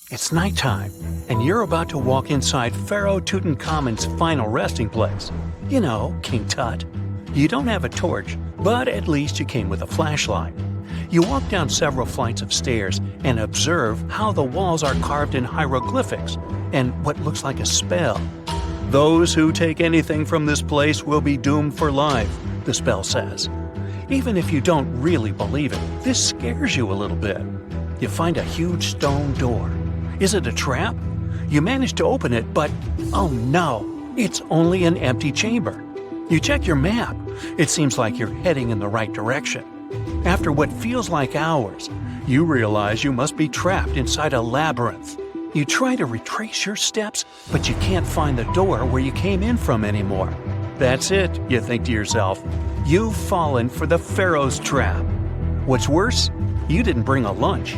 It's nighttime, and you're about to walk inside Pharaoh Tutankhamun's final resting place. You know, King Tut. You don't have a torch, but at least you came with a flashlight. You walk down several flights of stairs and observe how the walls are carved in hieroglyphics and what looks like a spell. Those who take anything from this place will be doomed for life, the spell says. Even if you don't really believe it, this scares you a little bit. You find a huge stone door. Is it a trap? You manage to open it, but oh no, it's only an empty chamber. You check your map. It seems like you're heading in the right direction. After what feels like hours, you realize you must be trapped inside a labyrinth. You try to retrace your steps, but you can't find the door where you came in from anymore. That's it, you think to yourself. You've fallen for the Pharaoh's trap. What's worse, you didn't bring a lunch.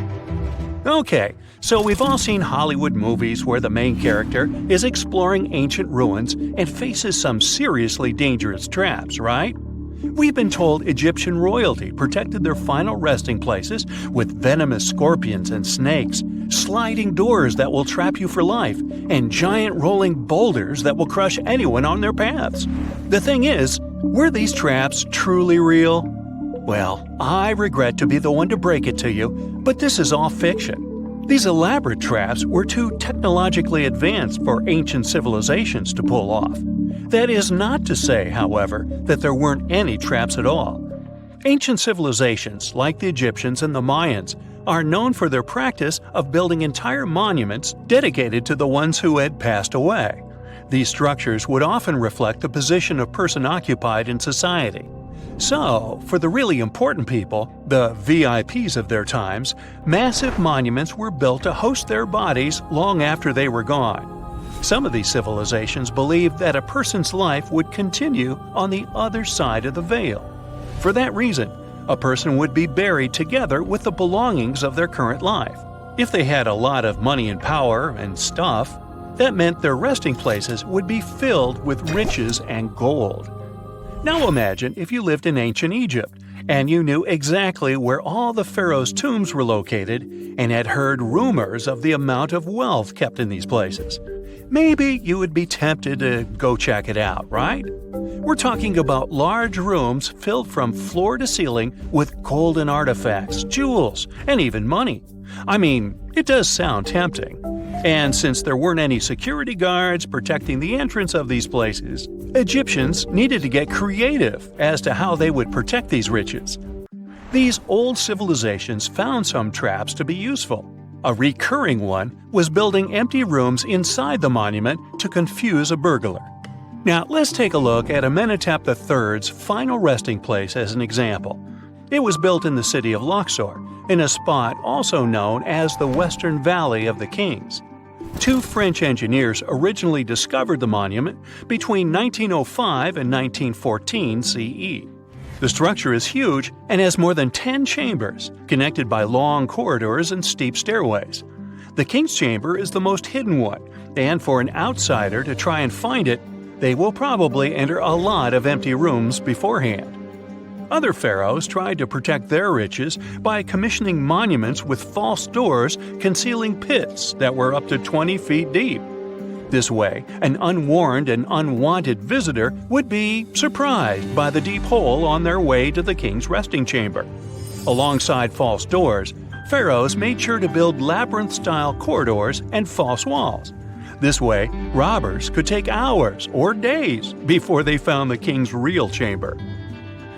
Okay, so we've all seen Hollywood movies where the main character is exploring ancient ruins and faces some seriously dangerous traps, right? We've been told Egyptian royalty protected their final resting places with venomous scorpions and snakes, sliding doors that will trap you for life, and giant rolling boulders that will crush anyone on their paths. The thing is, were these traps truly real? Well, I regret to be the one to break it to you, but this is all fiction. These elaborate traps were too technologically advanced for ancient civilizations to pull off. That is not to say, however, that there weren't any traps at all. Ancient civilizations, like the Egyptians and the Mayans, are known for their practice of building entire monuments dedicated to the ones who had passed away. These structures would often reflect the position of person occupied in society. So, for the really important people, the VIPs of their times, massive monuments were built to host their bodies long after they were gone. Some of these civilizations believed that a person's life would continue on the other side of the veil. For that reason, a person would be buried together with the belongings of their current life. If they had a lot of money and power and stuff, that meant their resting places would be filled with riches and gold. Now imagine if you lived in ancient Egypt and you knew exactly where all the pharaohs' tombs were located and had heard rumors of the amount of wealth kept in these places. Maybe you would be tempted to go check it out, right? We're talking about large rooms filled from floor to ceiling with golden artifacts, jewels, and even money. I mean, it does sound tempting. And since there weren't any security guards protecting the entrance of these places, Egyptians needed to get creative as to how they would protect these riches. These old civilizations found some traps to be useful. A recurring one was building empty rooms inside the monument to confuse a burglar. Now, let's take a look at Amenhotep III's final resting place as an example. It was built in the city of Luxor, in a spot also known as the Western Valley of the Kings. Two French engineers originally discovered the monument between 1905 and 1914 CE. The structure is huge and has more than 10 chambers, connected by long corridors and steep stairways. The King's Chamber is the most hidden one, and for an outsider to try and find it, they will probably enter a lot of empty rooms beforehand. Other pharaohs tried to protect their riches by commissioning monuments with false doors concealing pits that were up to 20 feet deep. This way, an unwarned and unwanted visitor would be surprised by the deep hole on their way to the king's resting chamber. Alongside false doors, pharaohs made sure to build labyrinth-style corridors and false walls. This way, robbers could take hours or days before they found the king's real chamber.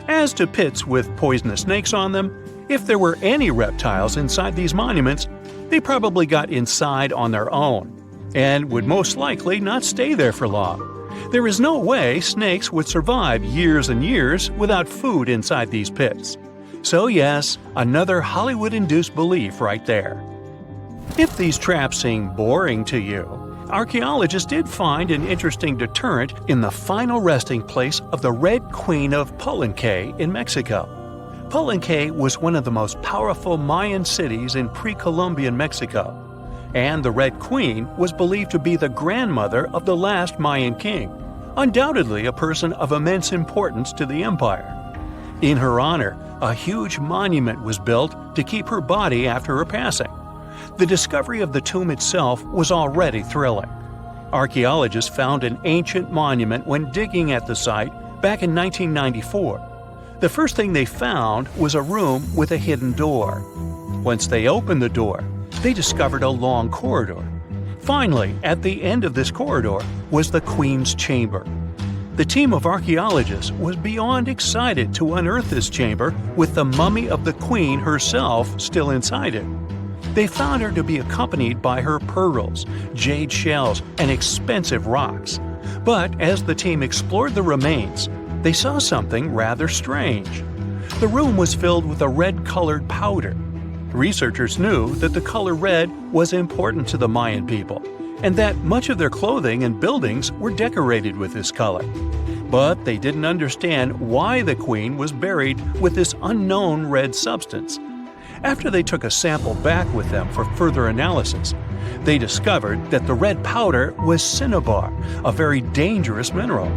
As to pits with poisonous snakes on them, if there were any reptiles inside these monuments, they probably got inside on their own, and would most likely not stay there for long. There is no way snakes would survive years and years without food inside these pits. So yes, another Hollywood-induced belief right there. If these traps seem boring to you, archaeologists did find an interesting deterrent in the final resting place of the Red Queen of Palenque in Mexico. Palenque was one of the most powerful Mayan cities in pre-Columbian Mexico, and the Red Queen was believed to be the grandmother of the last Mayan king, undoubtedly a person of immense importance to the empire. In her honor, a huge monument was built to keep her body after her passing. The discovery of the tomb itself was already thrilling. Archaeologists found an ancient monument when digging at the site back in 1994. The first thing they found was a room with a hidden door. Once they opened the door, they discovered a long corridor. Finally, at the end of this corridor was the Queen's chamber. The team of archaeologists was beyond excited to unearth this chamber with the mummy of the Queen herself still inside it. They found her to be accompanied by her pearls, jade shells, and expensive rocks. But as the team explored the remains, they saw something rather strange. The room was filled with a red-colored powder. Researchers knew that the color red was important to the Mayan people, and that much of their clothing and buildings were decorated with this color. But they didn't understand why the Queen was buried with this unknown red substance. After they took a sample back with them for further analysis, they discovered that the red powder was cinnabar, a very dangerous mineral.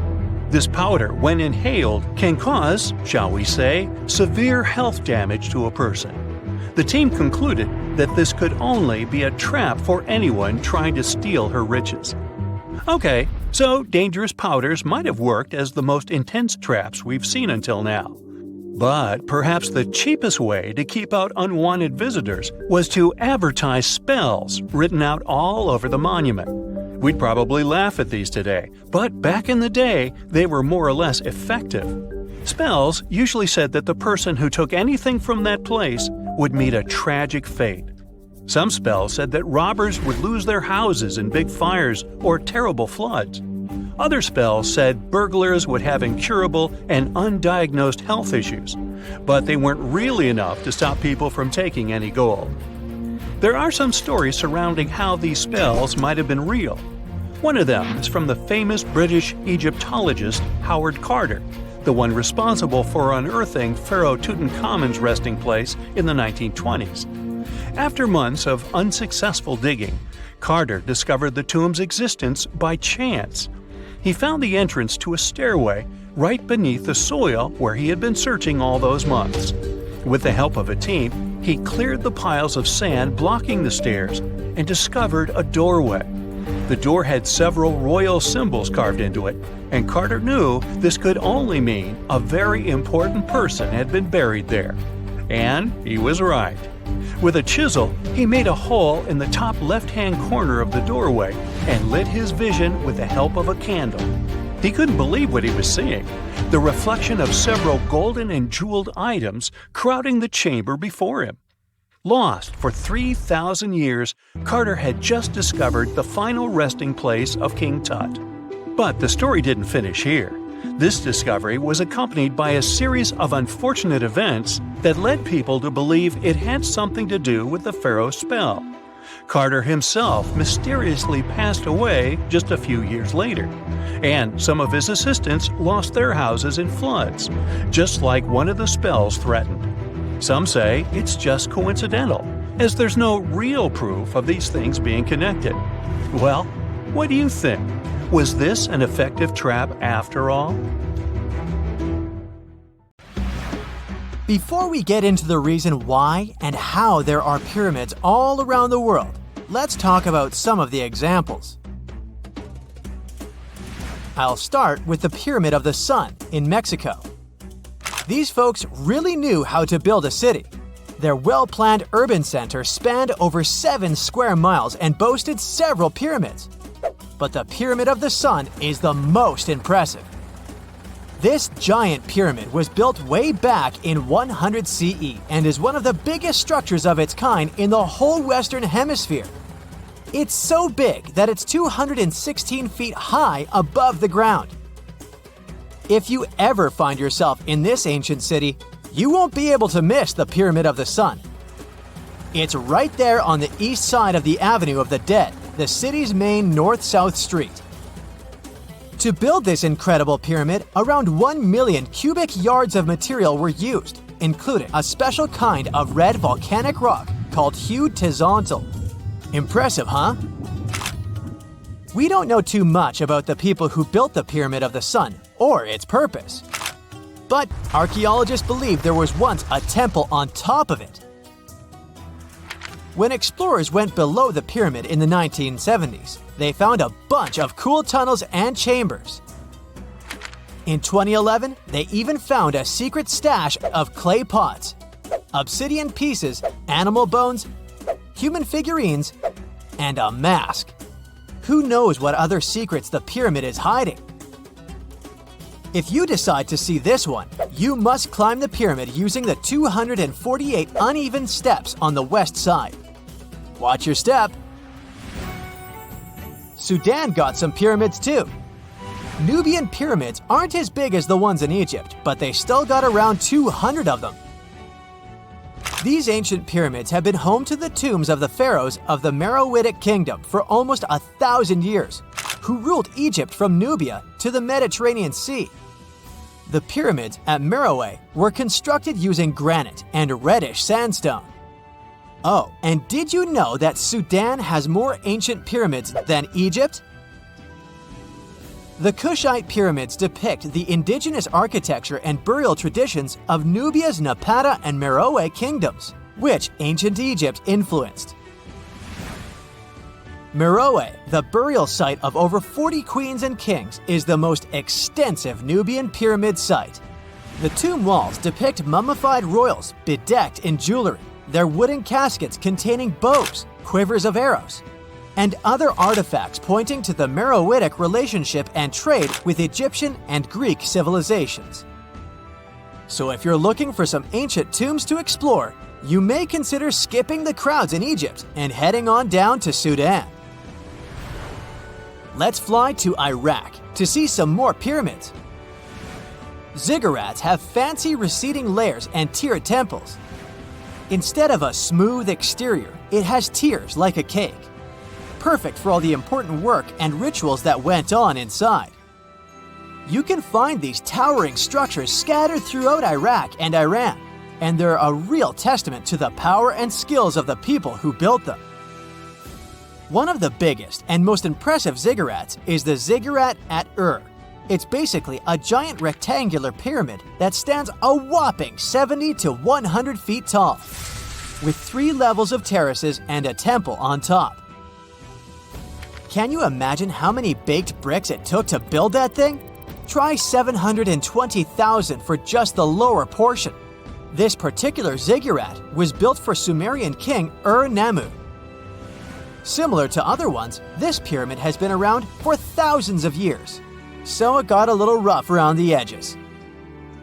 This powder, when inhaled, can cause, shall we say, severe health damage to a person. The team concluded that this could only be a trap for anyone trying to steal her riches. Okay, so dangerous powders might have worked as the most intense traps we've seen until now. But perhaps the cheapest way to keep out unwanted visitors was to advertise spells written out all over the monument. We'd probably laugh at these today, but back in the day, they were more or less effective. Spells usually said that the person who took anything from that place would meet a tragic fate. Some spells said that robbers would lose their houses in big fires or terrible floods. Other spells said burglars would have incurable and undiagnosed health issues, but they weren't really enough to stop people from taking any gold. There are some stories surrounding how these spells might have been real. One of them is from the famous British Egyptologist Howard Carter, the one responsible for unearthing Pharaoh Tutankhamun's resting place in the 1920s. After months of unsuccessful digging, Carter discovered the tomb's existence by chance. He found the entrance to a stairway right beneath the soil where he had been searching all those months. With the help of a team, he cleared the piles of sand blocking the stairs and discovered a doorway. The door had several royal symbols carved into it, and Carter knew this could only mean a very important person had been buried there. And he was right. With a chisel, he made a hole in the top left-hand corner of the doorway and lit his vision with the help of a candle. He couldn't believe what he was seeing, the reflection of several golden and jeweled items crowding the chamber before him. Lost for 3,000 years, Carter had just discovered the final resting place of King Tut. But the story didn't finish here. This discovery was accompanied by a series of unfortunate events that led people to believe it had something to do with the pharaoh's spell. Carter himself mysteriously passed away just a few years later, and some of his assistants lost their houses in floods, just like one of the spells threatened. Some say it's just coincidental, as there's no real proof of these things being connected. Well, what do you think? Was this an effective trap after all? Before we get into the reason why and how there are pyramids all around the world, let's talk about some of the examples. I'll start with the Pyramid of the Sun in Mexico. These folks really knew how to build a city. Their well-planned urban center spanned over 7 square miles and boasted several pyramids. But the Pyramid of the Sun is the most impressive. This giant pyramid was built way back in 100 CE and is one of the biggest structures of its kind in the whole Western Hemisphere. It's so big that it's 216 feet high above the ground. If you ever find yourself in this ancient city, you won't be able to miss the Pyramid of the Sun. It's right there on the east side of the Avenue of the Dead, the city's main north-south street. To build this incredible pyramid, around 1 million cubic yards of material were used, including a special kind of red volcanic rock called hued tezontle. Impressive, huh? We don't know too much about the people who built the Pyramid of the Sun or its purpose. But archaeologists believe there was once a temple on top of it. When explorers went below the pyramid in the 1970s, they found a bunch of cool tunnels and chambers. In 2011, they even found a secret stash of clay pots, obsidian pieces, animal bones, human figurines, and a mask. Who knows what other secrets the pyramid is hiding? If you decide to see this one, you must climb the pyramid using the 248 uneven steps on the west side. Watch your step. Sudan got some pyramids too. Nubian pyramids aren't as big as the ones in Egypt, but they still got around 200 of them. These ancient pyramids have been home to the tombs of the pharaohs of the Meroitic kingdom for almost 1,000 years, who ruled Egypt from Nubia to the Mediterranean Sea. The pyramids at Meroe were constructed using granite and reddish sandstone. Oh, and did you know that Sudan has more ancient pyramids than Egypt? The Kushite pyramids depict the indigenous architecture and burial traditions of Nubia's Napata and Meroe kingdoms, which ancient Egypt influenced. Meroe, the burial site of over 40 queens and kings, is the most extensive Nubian pyramid site. The tomb walls depict mummified royals bedecked in jewelry, their wooden caskets containing bows, quivers of arrows, and other artifacts pointing to the Meroitic relationship and trade with Egyptian and Greek civilizations. So if you're looking for some ancient tombs to explore, you may consider skipping the crowds in Egypt and heading on down to Sudan. Let's fly to Iraq to see some more pyramids. Ziggurats have fancy receding layers and tiered temples. Instead of a smooth exterior, it has tiers like a cake. Perfect for all the important work and rituals that went on inside. You can find these towering structures scattered throughout Iraq and Iran, and they're a real testament to the power and skills of the people who built them. One of the biggest and most impressive ziggurats is the ziggurat at Ur. It's basically a giant rectangular pyramid that stands a whopping 70 to 100 feet tall, with 3 levels of terraces and a temple on top. Can you imagine how many baked bricks it took to build that thing? Try 720,000 for just the lower portion. This particular ziggurat was built for Sumerian king Ur-Nammu. Similar to other ones, this pyramid has been around for thousands of years, so it got a little rough around the edges.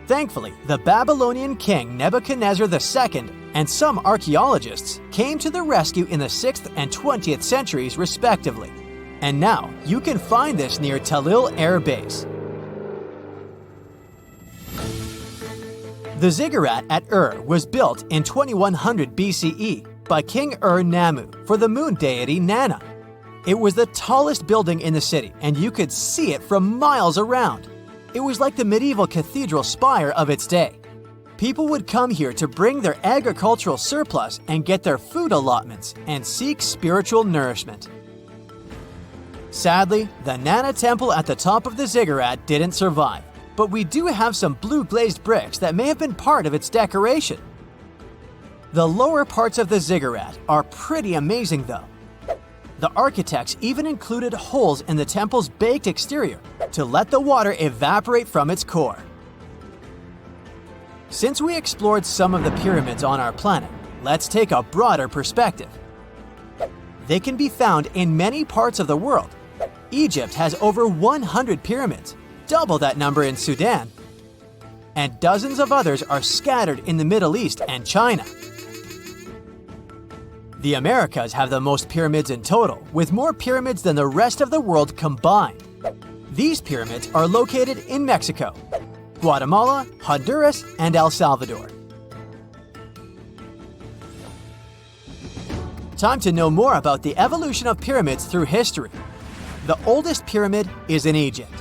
Thankfully, the Babylonian king Nebuchadnezzar II and some archaeologists came to the rescue in the 6th and 20th centuries respectively. And now, you can find this near Talil Air Base. The ziggurat at Ur was built in 2100 BCE by King Ur-Nammu for the moon deity Nana. It was the tallest building in the city, and you could see it from miles around. It was like the medieval cathedral spire of its day. People would come here to bring their agricultural surplus and get their food allotments and seek spiritual nourishment. Sadly, the Nana temple at the top of the ziggurat didn't survive, but we do have some blue glazed bricks that may have been part of its decoration. The lower parts of the ziggurat are pretty amazing though. The architects even included holes in the temple's baked exterior to let the water evaporate from its core. Since we explored some of the pyramids on our planet, let's take a broader perspective. They can be found in many parts of the world. Egypt has over 100 pyramids, double that number in Sudan, and dozens of others are scattered in the Middle East and China. The Americas have the most pyramids in total, with more pyramids than the rest of the world combined. These pyramids are located in Mexico, Guatemala, Honduras, and El Salvador. Time to know more about the evolution of pyramids through history. The oldest pyramid is in Egypt.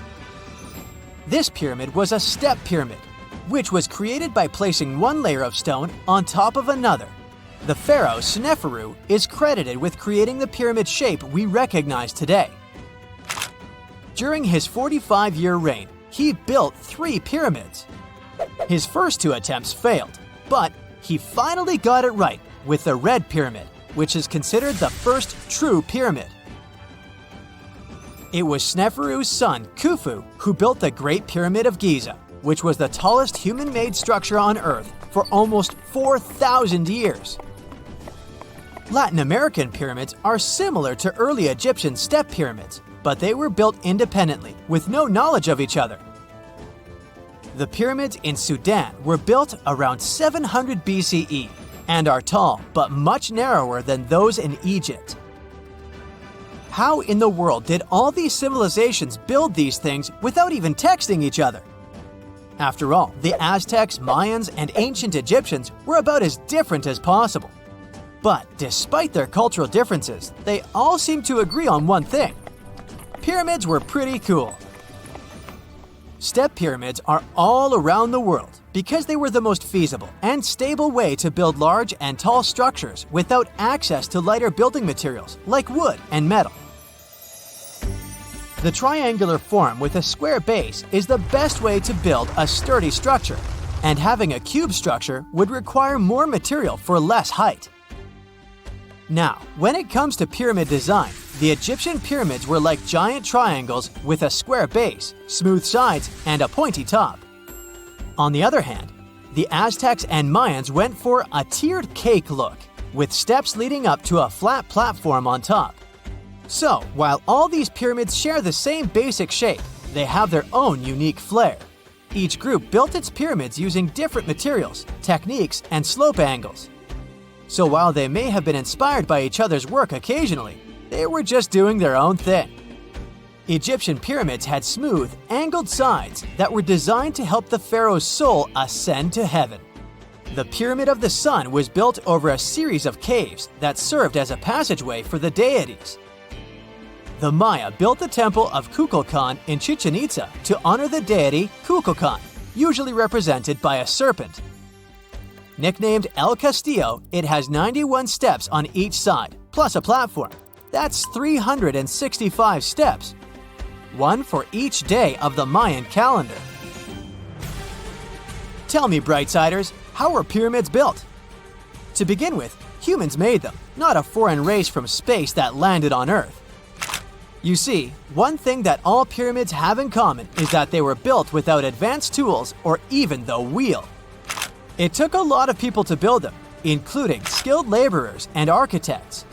This pyramid was a step pyramid, which was created by placing one layer of stone on top of another. The pharaoh Sneferu is credited with creating the pyramid shape we recognize today. During his 45-year reign, he built 3 pyramids. His first 2 attempts failed, but he finally got it right with the Red Pyramid, which is considered the first true pyramid. It was Sneferu's son, Khufu, who built the Great Pyramid of Giza, which was the tallest human-made structure on Earth for almost 4,000 years. Latin American pyramids are similar to early Egyptian step pyramids, but they were built independently with no knowledge of each other. The pyramids in Sudan were built around 700 BCE and are tall but much narrower than those in Egypt. How in the world did all these civilizations build these things without even texting each other? After all, the Aztecs, Mayans, and ancient Egyptians were about as different as possible. But despite their cultural differences, they all seem to agree on one thing: pyramids were pretty cool. Step pyramids are all around the world because they were the most feasible and stable way to build large and tall structures without access to lighter building materials like wood and metal. The triangular form with a square base is the best way to build a sturdy structure, and having a cube structure would require more material for less height. Now, when it comes to pyramid design, the Egyptian pyramids were like giant triangles with a square base, smooth sides, and a pointy top. On the other hand, the Aztecs and Mayans went for a tiered cake look, with steps leading up to a flat platform on top. So, while all these pyramids share the same basic shape, they have their own unique flair. Each group built its pyramids using different materials, techniques, and slope angles. So while they may have been inspired by each other's work occasionally, they were just doing their own thing. Egyptian pyramids had smooth, angled sides that were designed to help the pharaoh's soul ascend to heaven. The Pyramid of the Sun was built over a series of caves that served as a passageway for the deities. The Maya built the temple of Kukulkan in Chichen Itza to honor the deity Kukulkan, usually represented by a serpent. Nicknamed El Castillo, it has 91 steps on each side, plus a platform. That's 365 steps, one for each day of the Mayan calendar. Tell me, Brightsiders, how were pyramids built? To begin with, humans made them, not a foreign race from space that landed on Earth. You see, one thing that all pyramids have in common is that they were built without advanced tools or even the wheel. It took a lot of people to build them, including skilled laborers and architects.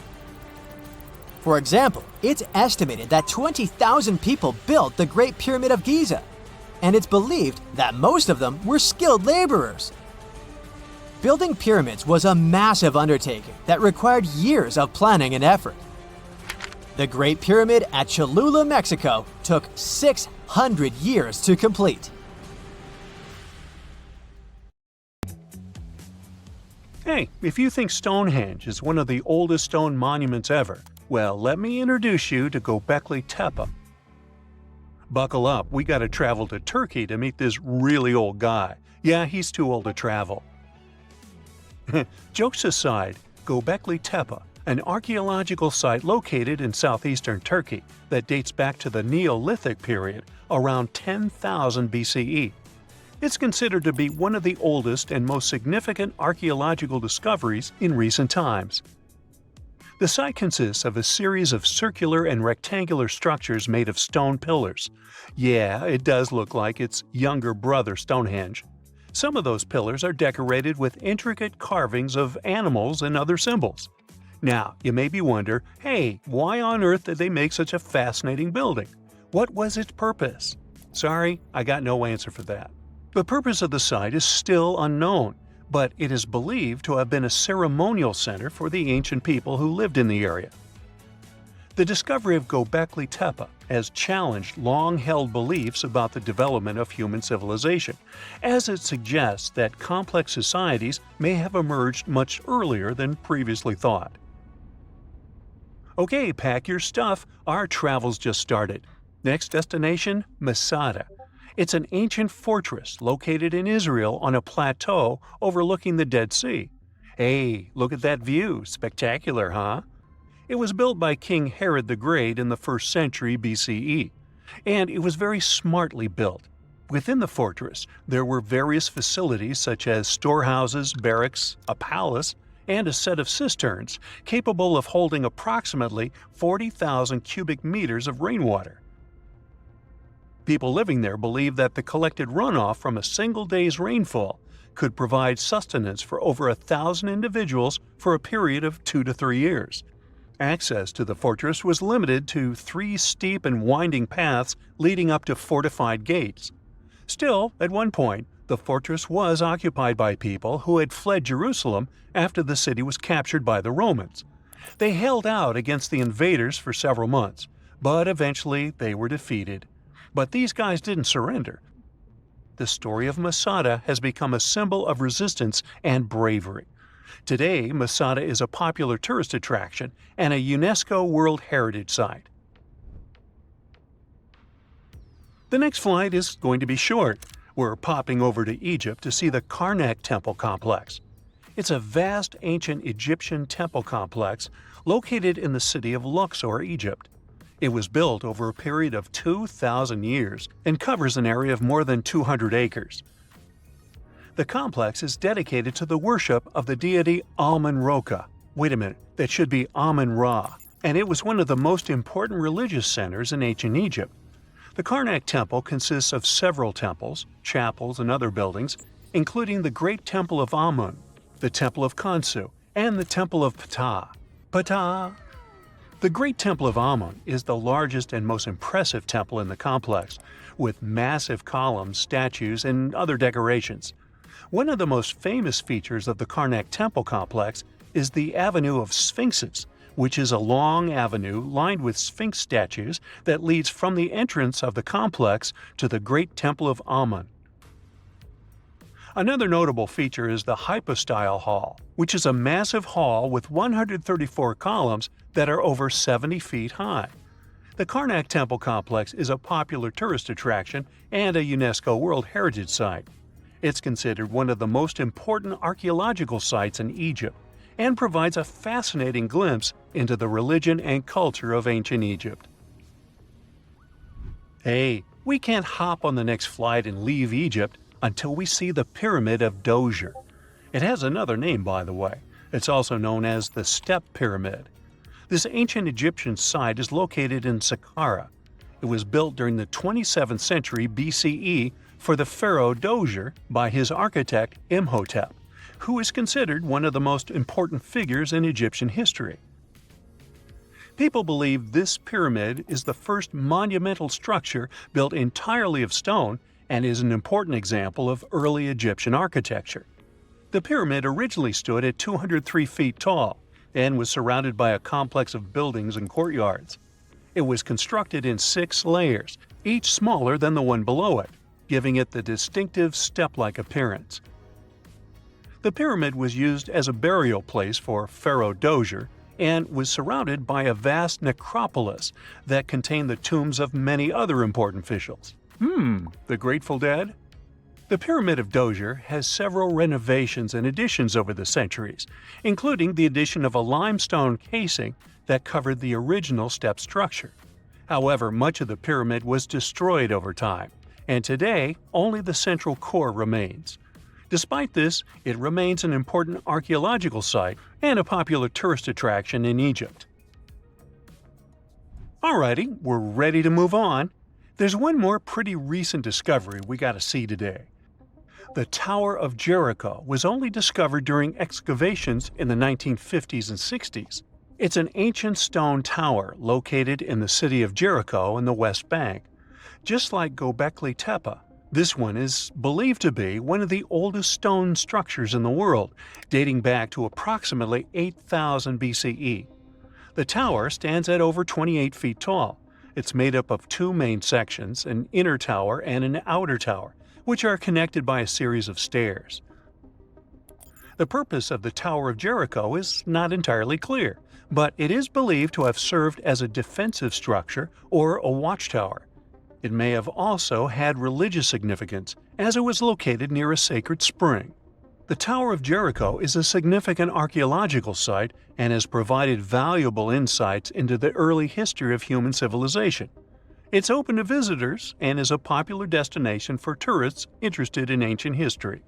For example, it's estimated that 20,000 people built the Great Pyramid of Giza, and it's believed that most of them were skilled laborers. Building pyramids was a massive undertaking that required years of planning and effort. The Great Pyramid at Cholula, Mexico, took 600 years to complete. Hey, if you think Stonehenge is one of the oldest stone monuments ever, well, let me introduce you to Göbekli Tepe. Buckle up, we gotta travel to Turkey to meet this really old guy. Yeah, he's too old to travel. Jokes aside, Göbekli Tepe, an archaeological site located in southeastern Turkey that dates back to the Neolithic period, around 10,000 BCE. It's considered to be one of the oldest and most significant archaeological discoveries in recent times. The site consists of a series of circular and rectangular structures made of stone pillars. Yeah, it does look like its younger brother Stonehenge. Some of those pillars are decorated with intricate carvings of animals and other symbols. Now, you maybe wonder, hey, why on earth did they make such a fascinating building? What was its purpose? Sorry, I got no answer for that. The purpose of the site is still unknown, but it is believed to have been a ceremonial center for the ancient people who lived in the area. The discovery of Göbekli Tepe has challenged long-held beliefs about the development of human civilization, as it suggests that complex societies may have emerged much earlier than previously thought. Okay, pack your stuff, our travels just started. Next destination, Masada. It's an ancient fortress located in Israel on a plateau overlooking the Dead Sea. Hey, look at that view, spectacular, huh? It was built by King Herod the Great in the 1st century BCE, and it was very smartly built. Within the fortress, there were various facilities such as storehouses, barracks, a palace, and a set of cisterns capable of holding approximately 40,000 cubic meters of rainwater. People living there believed that the collected runoff from a single day's rainfall could provide sustenance for over 1,000 individuals for a period of 2 to 3 years. Access to the fortress was limited to 3 steep and winding paths leading up to fortified gates. Still, at one point, the fortress was occupied by people who had fled Jerusalem after the city was captured by the Romans. They held out against the invaders for several months, but eventually they were defeated. But these guys didn't surrender. The story of Masada has become a symbol of resistance and bravery. Today, Masada is a popular tourist attraction and a UNESCO World Heritage Site. The next flight is going to be short. We're popping over to Egypt to see the Karnak Temple Complex. It's a vast ancient Egyptian temple complex located in the city of Luxor, Egypt. It was built over a period of 2,000 years and covers an area of more than 200 acres. The complex is dedicated to the worship of the deity Amun-Ra. Wait a minute, that should be Amun-Ra, and it was one of the most important religious centers in ancient Egypt. The Karnak Temple consists of several temples, chapels, and other buildings, including the Great Temple of Amun, the Temple of Khonsu, and the Temple of Ptah. Ptah! The Great Temple of Amun is the largest and most impressive temple in the complex, with massive columns, statues, and other decorations. One of the most famous features of the Karnak Temple complex is the Avenue of Sphinxes, which is a long avenue lined with Sphinx statues that leads from the entrance of the complex to the Great Temple of Amun. Another notable feature is the Hypostyle Hall, which is a massive hall with 134 columns that are over 70 feet high. The Karnak Temple Complex is a popular tourist attraction and a UNESCO World Heritage Site. It's considered one of the most important archaeological sites in Egypt and provides a fascinating glimpse into the religion and culture of ancient Egypt. Hey, we can't hop on the next flight and leave Egypt until we see the Pyramid of Djoser. It has another name, by the way. It's also known as the Step Pyramid. This ancient Egyptian site is located in Saqqara. It was built during the 27th century BCE for the pharaoh Djoser by his architect Imhotep, who is considered one of the most important figures in Egyptian history. People believe this pyramid is the first monumental structure built entirely of stone and is an important example of early Egyptian architecture. The pyramid originally stood at 203 feet tall and was surrounded by a complex of buildings and courtyards. It was constructed in 6 layers, each smaller than the one below it, giving it the distinctive step-like appearance. The pyramid was used as a burial place for Pharaoh Djoser and was surrounded by a vast necropolis that contained the tombs of many other important officials. The Grateful Dead? The Pyramid of Djoser has several renovations and additions over the centuries, including the addition of a limestone casing that covered the original step structure. However, much of the pyramid was destroyed over time, and today only the central core remains. Despite this, it remains an important archaeological site and a popular tourist attraction in Egypt. Alrighty, we're ready to move on. There's one more pretty recent discovery we gotta see today. The Tower of Jericho was only discovered during excavations in the 1950s and 60s. It's an ancient stone tower located in the city of Jericho in the West Bank. Just like Göbekli Tepe, this one is believed to be one of the oldest stone structures in the world, dating back to approximately 8000 BCE. The tower stands at over 28 feet tall. It's made up of 2 main sections, an inner tower and an outer tower, which are connected by a series of stairs. The purpose of the Tower of Jericho is not entirely clear, but it is believed to have served as a defensive structure or a watchtower. It may have also had religious significance, as it was located near a sacred spring. The Tower of Jericho is a significant archaeological site and has provided valuable insights into the early history of human civilization. It's open to visitors and is a popular destination for tourists interested in ancient history.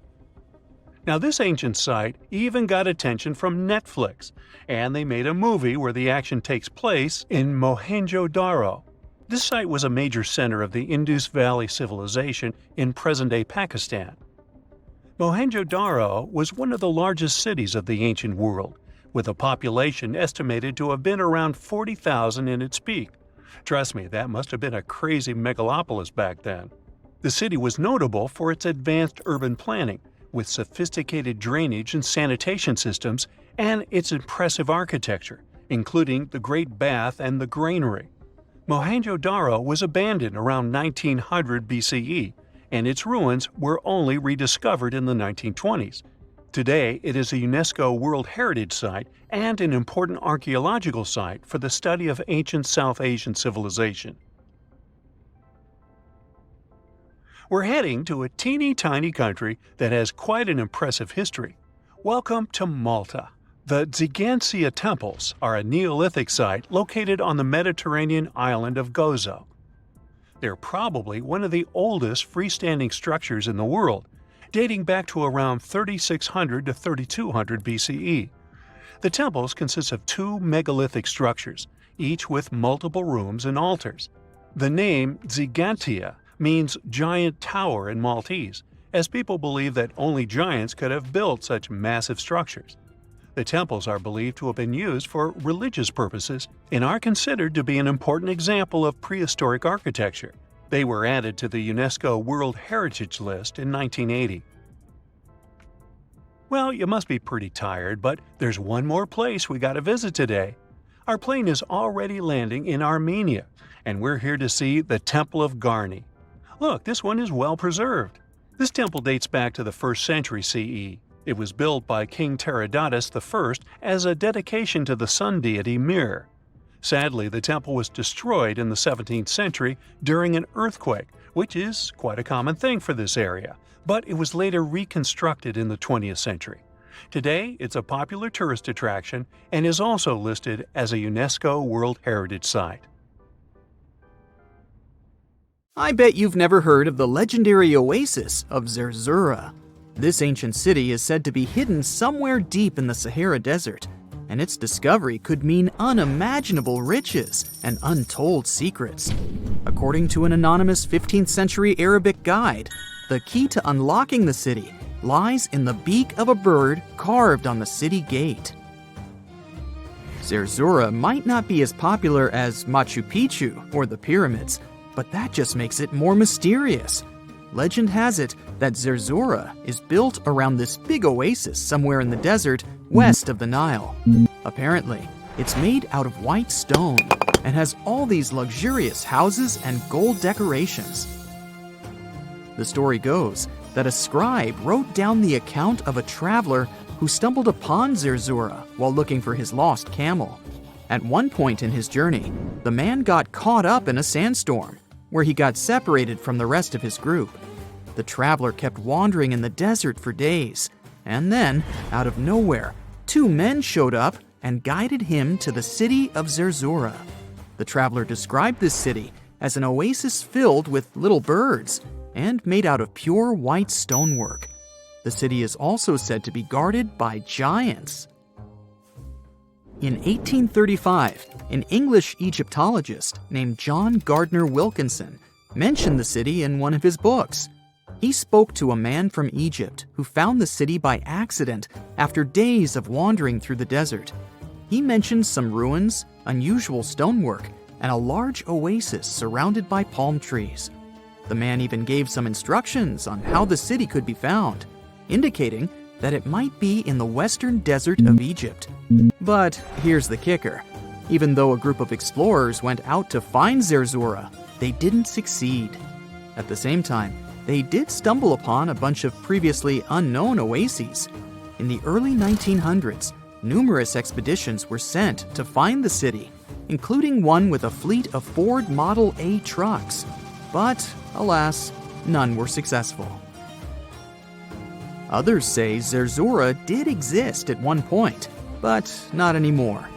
Now, this ancient site even got attention from Netflix, and they made a movie where the action takes place in Mohenjo-Daro. This site was a major center of the Indus Valley civilization in present-day Pakistan. Mohenjo-Daro was one of the largest cities of the ancient world, with a population estimated to have been around 40,000 in its peak. Trust me, that must have been a crazy megalopolis back then. The city was notable for its advanced urban planning, with sophisticated drainage and sanitation systems, and its impressive architecture, including the Great Bath and the Granary. Mohenjo-Daro was abandoned around 1900 BCE, and its ruins were only rediscovered in the 1920s. Today, it is a UNESCO World Heritage Site and an important archaeological site for the study of ancient South Asian civilization. We're heading to a teeny-tiny country that has quite an impressive history. Welcome to Malta. The Xigantia Temples are a Neolithic site located on the Mediterranean island of Gozo. They're probably one of the oldest freestanding structures in the world, dating back to around 3600 to 3200 BCE. The temples consist of two megalithic structures, each with multiple rooms and altars. The name Xigantia means giant tower in Maltese, as people believe that only giants could have built such massive structures. The temples are believed to have been used for religious purposes and are considered to be an important example of prehistoric architecture. They were added to the UNESCO World Heritage List in 1980. Well, you must be pretty tired, but there's one more place we gotta visit today. Our plane is already landing in Armenia, and we're here to see the Temple of Garni. Look, this one is well preserved. This temple dates back to the 1st century CE. It was built by King Tiridates I as a dedication to the sun deity Mir. Sadly, the temple was destroyed in the 17th century during an earthquake, which is quite a common thing for this area, but it was later reconstructed in the 20th century. Today, it's a popular tourist attraction and is also listed as a UNESCO World Heritage Site. I bet you've never heard of the legendary oasis of Zerzura. This ancient city is said to be hidden somewhere deep in the Sahara Desert, and its discovery could mean unimaginable riches and untold secrets. According to an anonymous 15th century Arabic guide, the key to unlocking the city lies in the beak of a bird carved on the city gate. Zerzura might not be as popular as Machu Picchu or the pyramids, but that just makes it more mysterious. Legend has it that Zerzura is built around this big oasis somewhere in the desert west of the Nile. Apparently, it's made out of white stone and has all these luxurious houses and gold decorations. The story goes that a scribe wrote down the account of a traveler who stumbled upon Zerzura while looking for his lost camel. At one point in his journey, the man got caught up in a sandstorm, where he got separated from the rest of his group. The traveler kept wandering in the desert for days, and then, out of nowhere, two men showed up and guided him to the city of Zerzura. The traveler described this city as an oasis filled with little birds and made out of pure white stonework. The city is also said to be guarded by giants. In 1835, an English Egyptologist named John Gardner Wilkinson mentioned the city in one of his books. He spoke to a man from Egypt who found the city by accident after days of wandering through the desert. He mentioned some ruins, unusual stonework, and a large oasis surrounded by palm trees. The man even gave some instructions on how the city could be found, indicating that it might be in the western desert of Egypt. But here's the kicker. Even though a group of explorers went out to find Zerzura, they didn't succeed. At the same time, they did stumble upon a bunch of previously unknown oases. In the early 1900s, numerous expeditions were sent to find the city, including one with a fleet of Ford Model A trucks. But, alas, none were successful. Others say Zerzura did exist at one point, but not anymore.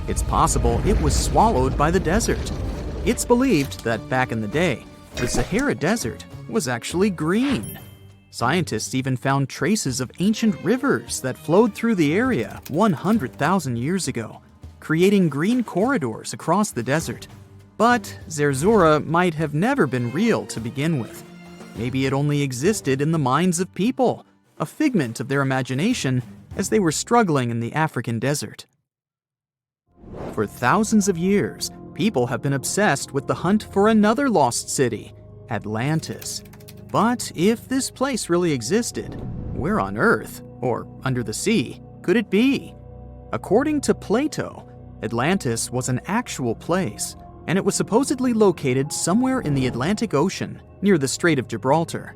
It's possible it was swallowed by the desert. It's believed that back in the day, the Sahara Desert was actually green. Scientists even found traces of ancient rivers that flowed through the area 100,000 years ago, creating green corridors across the desert. But Zerzura might have never been real to begin with. Maybe it only existed in the minds of people, a figment of their imagination as they were struggling in the African desert. For thousands of years, people have been obsessed with the hunt for another lost city, Atlantis. But if this place really existed, where on Earth, or under the sea, could it be? According to Plato, Atlantis was an actual place, and it was supposedly located somewhere in the Atlantic Ocean, near the Strait of Gibraltar.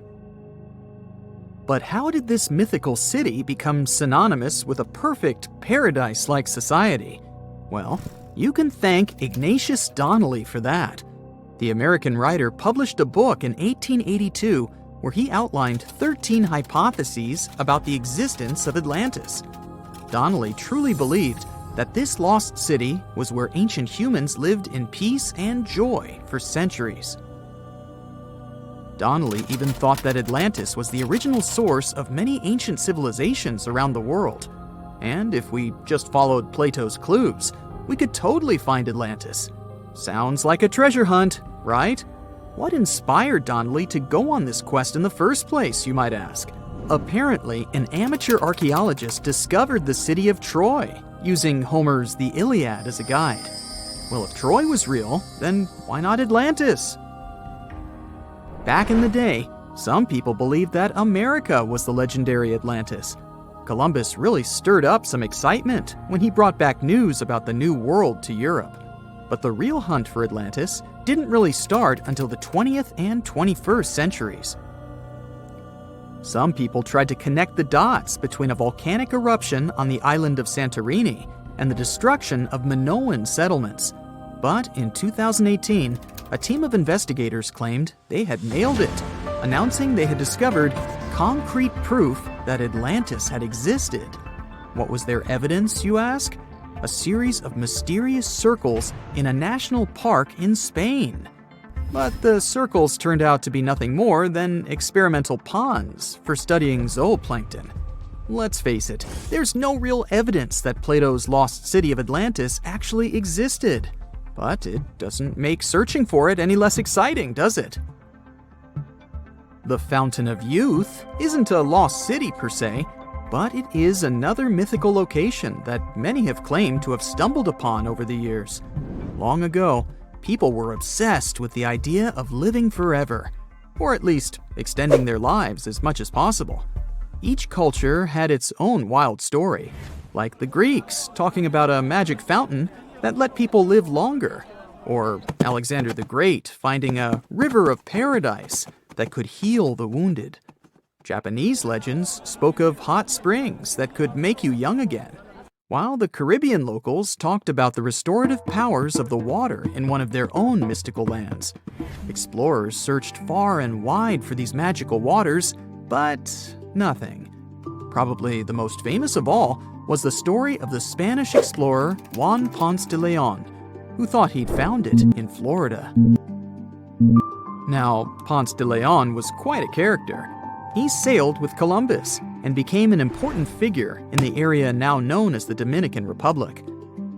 But how did this mythical city become synonymous with a perfect, paradise-like society? Well, you can thank Ignatius Donnelly for that. The American writer published a book in 1882 where he outlined 13 hypotheses about the existence of Atlantis. Donnelly truly believed that this lost city was where ancient humans lived in peace and joy for centuries. Donnelly even thought that Atlantis was the original source of many ancient civilizations around the world. And if we just followed Plato's clues, we could totally find Atlantis. Sounds like a treasure hunt, right? What inspired Donnelly to go on this quest in the first place, you might ask? Apparently, an amateur archaeologist discovered the city of Troy, using Homer's The Iliad as a guide. Well, if Troy was real, then why not Atlantis? Back in the day, some people believed that America was the legendary Atlantis. Columbus really stirred up some excitement when he brought back news about the New World to Europe. But the real hunt for Atlantis didn't really start until the 20th and 21st centuries. Some people tried to connect the dots between a volcanic eruption on the island of Santorini and the destruction of Minoan settlements. But in 2018, a team of investigators claimed they had nailed it, announcing they had discovered concrete proof that Atlantis had existed. What was their evidence, you ask? A series of mysterious circles in a national park in Spain. But the circles turned out to be nothing more than experimental ponds for studying zooplankton. Let's face it, there's no real evidence that Plato's lost city of Atlantis actually existed. But it doesn't make searching for it any less exciting, does it? The Fountain of Youth isn't a lost city per se, but it is another mythical location that many have claimed to have stumbled upon over the years. Long ago, people were obsessed with the idea of living forever, or at least extending their lives as much as possible. Each culture had its own wild story, like the Greeks talking about a magic fountain that let people live longer, or Alexander the Great finding a river of paradise that could heal the wounded. Japanese legends spoke of hot springs that could make you young again, while the Caribbean locals talked about the restorative powers of the water in one of their own mystical lands. Explorers searched far and wide for these magical waters, but nothing. Probably the most famous of all was the story of the Spanish explorer Juan Ponce de Leon, who thought he'd found it in Florida. Now, Ponce de Leon was quite a character. He sailed with Columbus and became an important figure in the area now known as the Dominican Republic.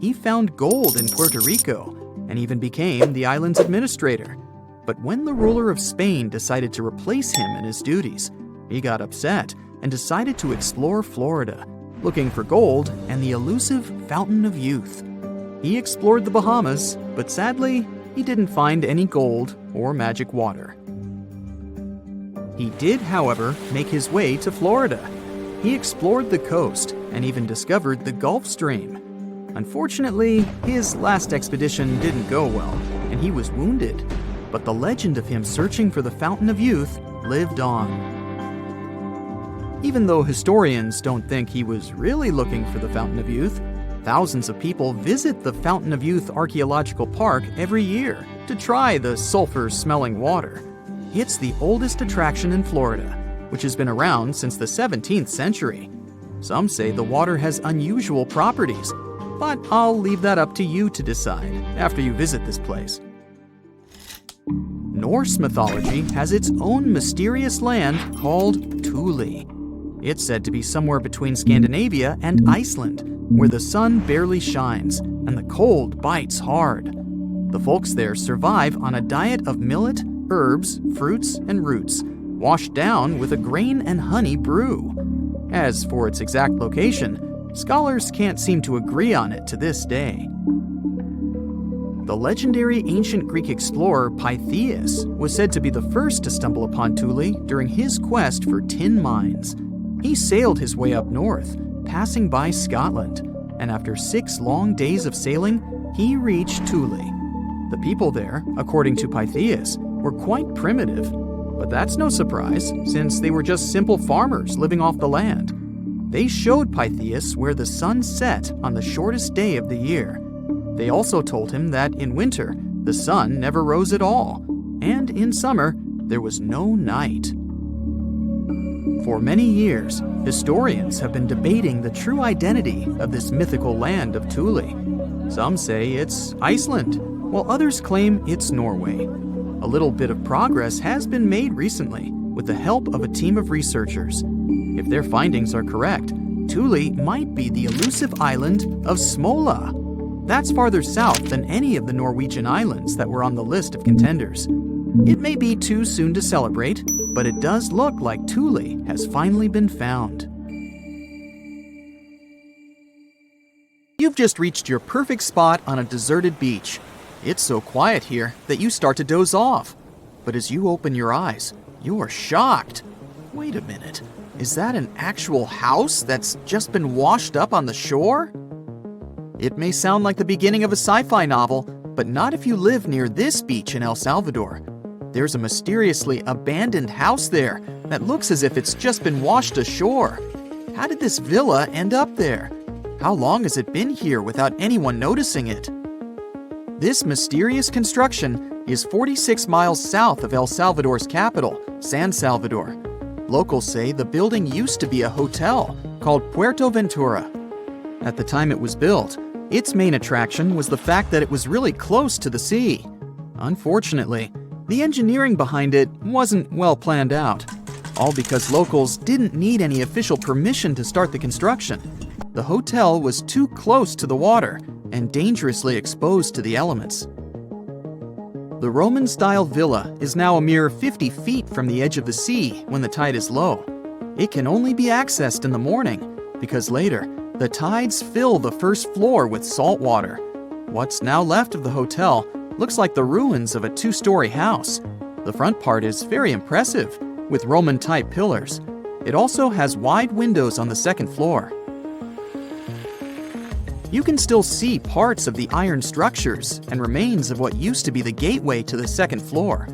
He found gold in Puerto Rico and even became the island's administrator. But when the ruler of Spain decided to replace him in his duties, he got upset and decided to explore Florida, looking for gold and the elusive Fountain of Youth. He explored the Bahamas, but sadly, he didn't find any gold or magic water. He did, however, make his way to Florida. He explored the coast and even discovered the Gulf Stream. Unfortunately, his last expedition didn't go well, and he was wounded. But the legend of him searching for the Fountain of Youth lived on. Even though historians don't think he was really looking for the Fountain of Youth, thousands of people visit the Fountain of Youth Archaeological Park every year to try the sulfur-smelling water. It's the oldest attraction in Florida, which has been around since the 17th century. Some say the water has unusual properties, but I'll leave that up to you to decide after you visit this place. Norse mythology has its own mysterious land called Thule. It's said to be somewhere between Scandinavia and Iceland, where the sun barely shines and the cold bites hard. The folks there survive on a diet of millet, herbs, fruits, and roots, washed down with a grain and honey brew. As for its exact location, scholars can't seem to agree on it to this day. The legendary ancient Greek explorer Pytheas was said to be the first to stumble upon Thule during his quest for tin mines. He sailed his way up north, passing by Scotland, and after 6 long days of sailing, he reached Thule. The people there, according to Pytheas, were quite primitive, but that's no surprise since they were just simple farmers living off the land. They showed Pytheas where the sun set on the shortest day of the year. They also told him that in winter, the sun never rose at all, and in summer, there was no night. For many years, historians have been debating the true identity of this mythical land of Thule. Some say it's Iceland, while others claim it's Norway. A little bit of progress has been made recently with the help of a team of researchers. If their findings are correct, Thule might be the elusive island of Smola. That's farther south than any of the Norwegian islands that were on the list of contenders. It may be too soon to celebrate, but it does look like Thule has finally been found. You've just reached your perfect spot on a deserted beach. It's so quiet here that you start to doze off. But as you open your eyes, you are shocked. Wait a minute, is that an actual house that's just been washed up on the shore? It may sound like the beginning of a sci-fi novel, but not if you live near this beach in El Salvador. There's a mysteriously abandoned house there that looks as if it's just been washed ashore. How did this villa end up there? How long has it been here without anyone noticing it? This mysterious construction is 46 miles south of El Salvador's capital, San Salvador. Locals say the building used to be a hotel called Puerto Ventura. At the time it was built, its main attraction was the fact that it was really close to the sea. Unfortunately, the engineering behind it wasn't well planned out, all because locals didn't need any official permission to start the construction. The hotel was too close to the water and dangerously exposed to the elements. The Roman-style villa is now a mere 50 feet from the edge of the sea when the tide is low. It can only be accessed in the morning because later, the tides fill the first floor with salt water. What's now left of the hotel looks like the ruins of a 2-story house. The front part is very impressive, with Roman-type pillars. It also has wide windows on the second floor. You can still see parts of the iron structures and remains of what used to be the gateway to the second floor.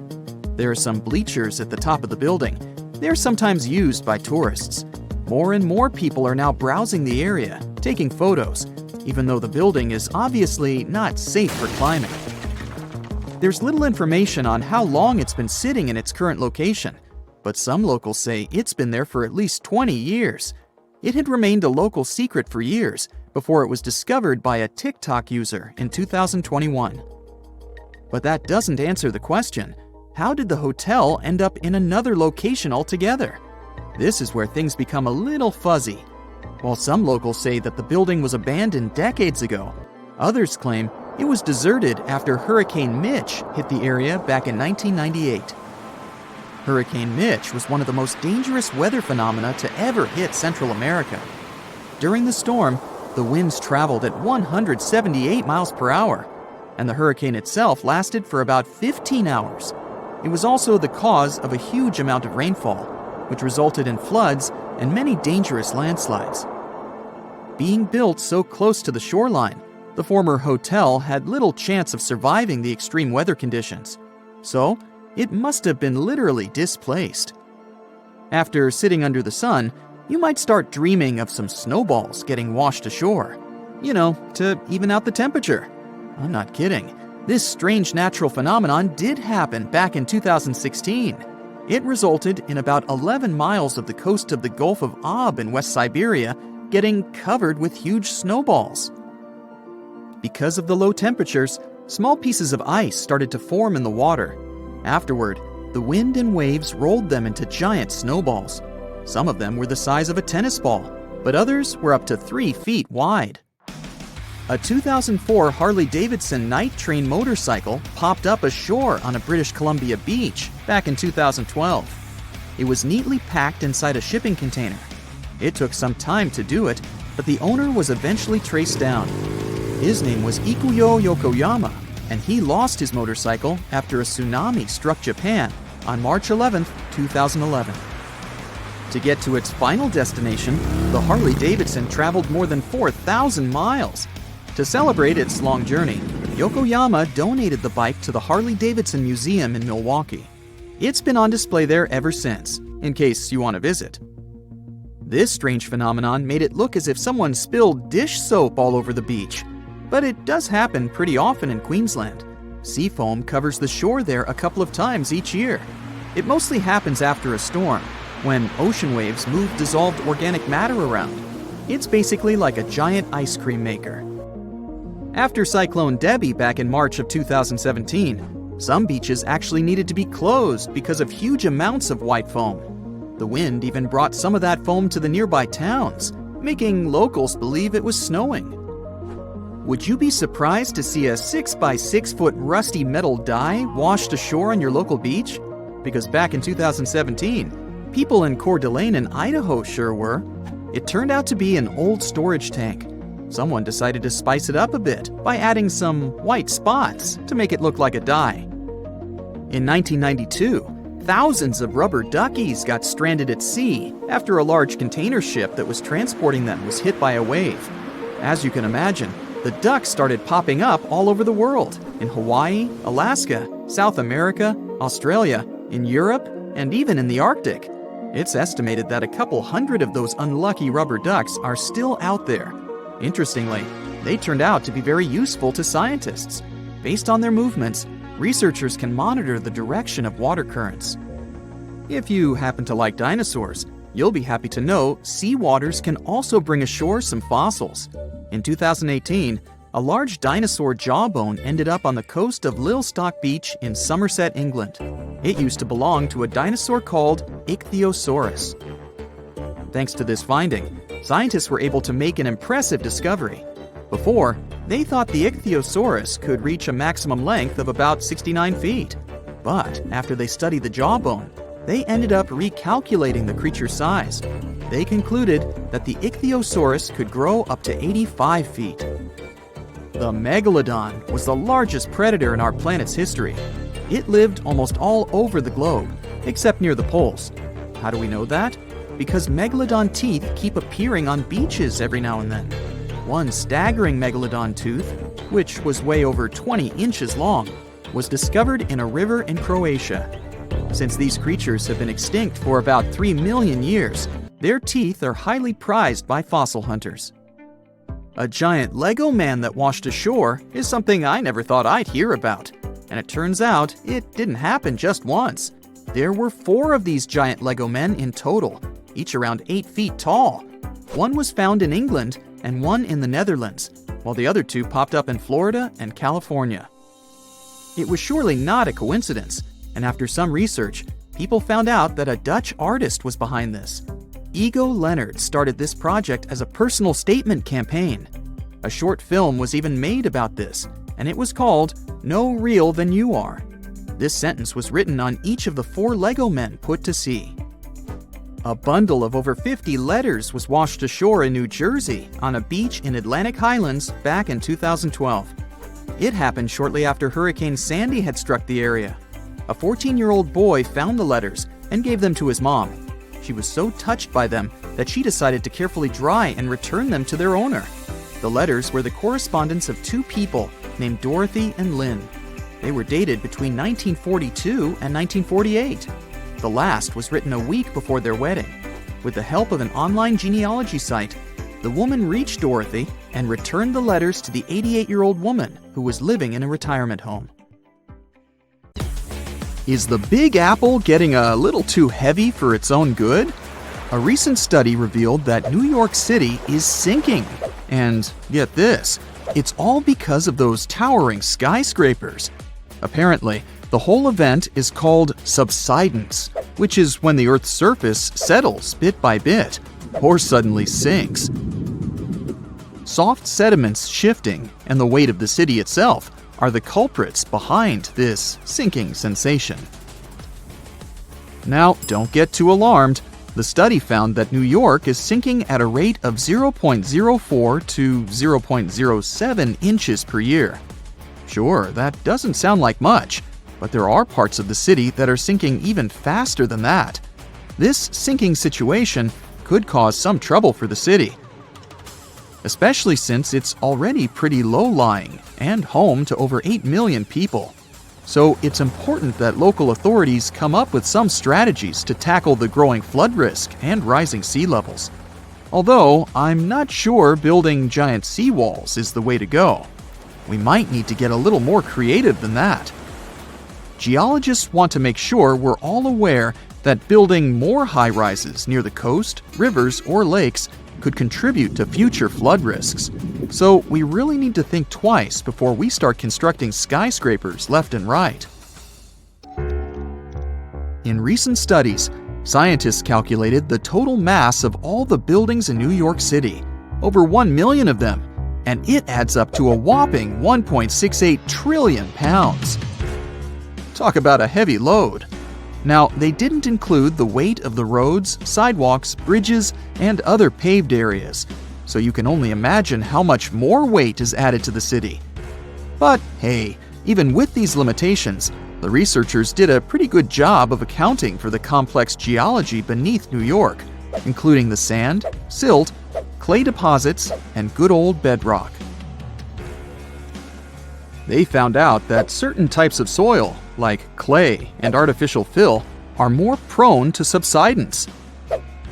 There are some bleachers at the top of the building. They're sometimes used by tourists. More and more people are now browsing the area, taking photos, even though the building is obviously not safe for climbing. There's little information on how long it's been sitting in its current location, but some locals say it's been there for at least 20 years. It had remained a local secret for years before it was discovered by a TikTok user in 2021. But that doesn't answer the question, how did the hotel end up in another location altogether? This is where things become a little fuzzy. While some locals say that the building was abandoned decades ago, others claim it was deserted after Hurricane Mitch hit the area back in 1998. Hurricane Mitch was one of the most dangerous weather phenomena to ever hit Central America. During the storm, the winds traveled at 178 miles per hour, and the hurricane itself lasted for about 15 hours. It was also the cause of a huge amount of rainfall, which resulted in floods and many dangerous landslides. Being built so close to the shoreline, the former hotel had little chance of surviving the extreme weather conditions, so it must have been literally displaced. After sitting under the sun, you might start dreaming of some snowballs getting washed ashore, to even out the temperature. I'm not kidding. This strange natural phenomenon did happen back in 2016. It resulted in about 11 miles of the coast of the Gulf of Aab in West Siberia getting covered with huge snowballs. Because of the low temperatures, small pieces of ice started to form in the water. Afterward, the wind and waves rolled them into giant snowballs. Some of them were the size of a tennis ball, but others were up to 3 feet wide. A 2004 Harley-Davidson night train motorcycle popped up ashore on a British Columbia beach back in 2012. It was neatly packed inside a shipping container. It took some time to do it, but the owner was eventually traced down. His name was Ikuyo Yokoyama, and he lost his motorcycle after a tsunami struck Japan on March 11, 2011. To get to its final destination, the Harley-Davidson traveled more than 4,000 miles. To celebrate its long journey, Yokoyama donated the bike to the Harley-Davidson Museum in Milwaukee. It's been on display there ever since, in case you want to visit. This strange phenomenon made it look as if someone spilled dish soap all over the beach. But it does happen pretty often in Queensland. Sea foam covers the shore there a couple of times each year. It mostly happens after a storm, when ocean waves move dissolved organic matter around. It's basically like a giant ice cream maker. After Cyclone Debbie back in March of 2017, some beaches actually needed to be closed because of huge amounts of white foam. The wind even brought some of that foam to the nearby towns, making locals believe it was snowing. Would you be surprised to see a 6 by 6 foot rusty metal die washed ashore on your local beach? Because back in 2017, people in Coeur d'Alene in Idaho sure were. It turned out to be an old storage tank. Someone decided to spice it up a bit by adding some white spots to make it look like a die. In 1992, thousands of rubber duckies got stranded at sea after a large container ship that was transporting them was hit by a wave. As you can imagine, the ducks started popping up all over the world, in Hawaii, Alaska, South America, Australia, in Europe, and even in the Arctic. It's estimated that a couple hundred of those unlucky rubber ducks are still out there. Interestingly, they turned out to be very useful to scientists. Based on their movements, researchers can monitor the direction of water currents. If you happen to like dinosaurs, you'll be happy to know sea waters can also bring ashore some fossils. In 2018, a large dinosaur jawbone ended up on the coast of Lilstock Beach in Somerset, England. It used to belong to a dinosaur called Ichthyosaurus. Thanks to this finding, scientists were able to make an impressive discovery. Before, they thought the Ichthyosaurus could reach a maximum length of about 69 feet. But after they studied the jawbone, they ended up recalculating the creature's size. They concluded that the Ichthyosaurus could grow up to 85 feet. The megalodon was the largest predator in our planet's history. It lived almost all over the globe, except near the poles. How do we know that? Because megalodon teeth keep appearing on beaches every now and then. One staggering megalodon tooth, which was way over 20 inches long, was discovered in a river in Croatia. Since these creatures have been extinct for about 3 million years, their teeth are highly prized by fossil hunters. A giant Lego man that washed ashore is something I never thought I'd hear about. And it turns out it didn't happen just once. There were 4 of these giant Lego men in total, each around 8 feet tall. One was found in England and one in the Netherlands, while the other 2 popped up in Florida and California. It was surely not a coincidence, and after some research, people found out that a Dutch artist was behind this. Ego Leonard started this project as a personal statement campaign. A short film was even made about this, and it was called No Real Than You Are. This sentence was written on each of the 4 Lego men put to sea. A bundle of over 50 letters was washed ashore in New Jersey on a beach in Atlantic Highlands back in 2012. It happened shortly after Hurricane Sandy had struck the area. A 14-year-old boy found the letters and gave them to his mom. She was so touched by them that she decided to carefully dry and return them to their owner. The letters were the correspondence of 2 people named Dorothy and Lynn. They were dated between 1942 and 1948. The last was written a week before their wedding. With the help of an online genealogy site, the woman reached Dorothy and returned the letters to the 88-year-old woman who was living in a retirement home. Is the Big Apple getting a little too heavy for its own good? A recent study revealed that New York City is sinking. And get this, it's all because of those towering skyscrapers. Apparently, The whole event is called subsidence, which is when the Earth's surface settles bit by bit, or suddenly sinks. Soft sediments shifting and the weight of the city itself are the culprits behind this sinking sensation. Now, don't get too alarmed. The study found that New York is sinking at a rate of 0.04 to 0.07 inches per year. Sure, that doesn't sound like much, but there are parts of the city that are sinking even faster than that. This sinking situation could cause some trouble for the city, especially since it's already pretty low-lying and home to over 8 million people. So it's important that local authorities come up with some strategies to tackle the growing flood risk and rising sea levels. Although, I'm not sure building giant seawalls is the way to go. We might need to get a little more creative than that. Geologists want to make sure we're all aware that building more high-rises near the coast, rivers, or lakes could contribute to future flood risks. So we really need to think twice before we start constructing skyscrapers left and right. In recent studies, scientists calculated the total mass of all the buildings in New York City, over 1 million of them, and it adds up to a whopping 1.68 trillion pounds. Talk about a heavy load. Now, they didn't include the weight of the roads, sidewalks, bridges, and other paved areas, so you can only imagine how much more weight is added to the city. But hey, even with these limitations, the researchers did a pretty good job of accounting for the complex geology beneath New York, including the sand, silt, clay deposits, and good old bedrock. They found out that certain types of soil, like clay and artificial fill, are more prone to subsidence.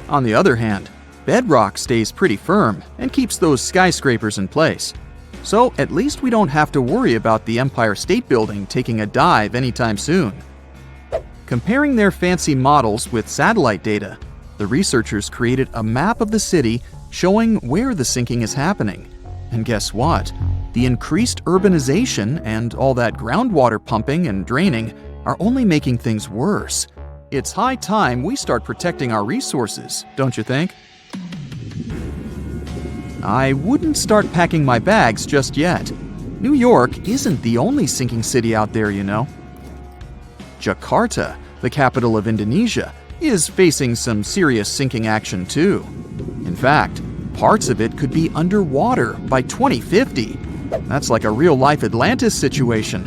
On the other hand, bedrock stays pretty firm and keeps those skyscrapers in place. So at least we don't have to worry about the Empire State Building taking a dive anytime soon. Comparing their fancy models with satellite data, the researchers created a map of the city showing where the sinking is happening. And guess what? The increased urbanization and all that groundwater pumping and draining are only making things worse. It's high time we start protecting our resources, don't you think? I wouldn't start packing my bags just yet. New York isn't the only sinking city out there, you know. Jakarta, the capital of Indonesia, is facing some serious sinking action too. In fact, parts of it could be underwater by 2050. That's like a real-life Atlantis situation.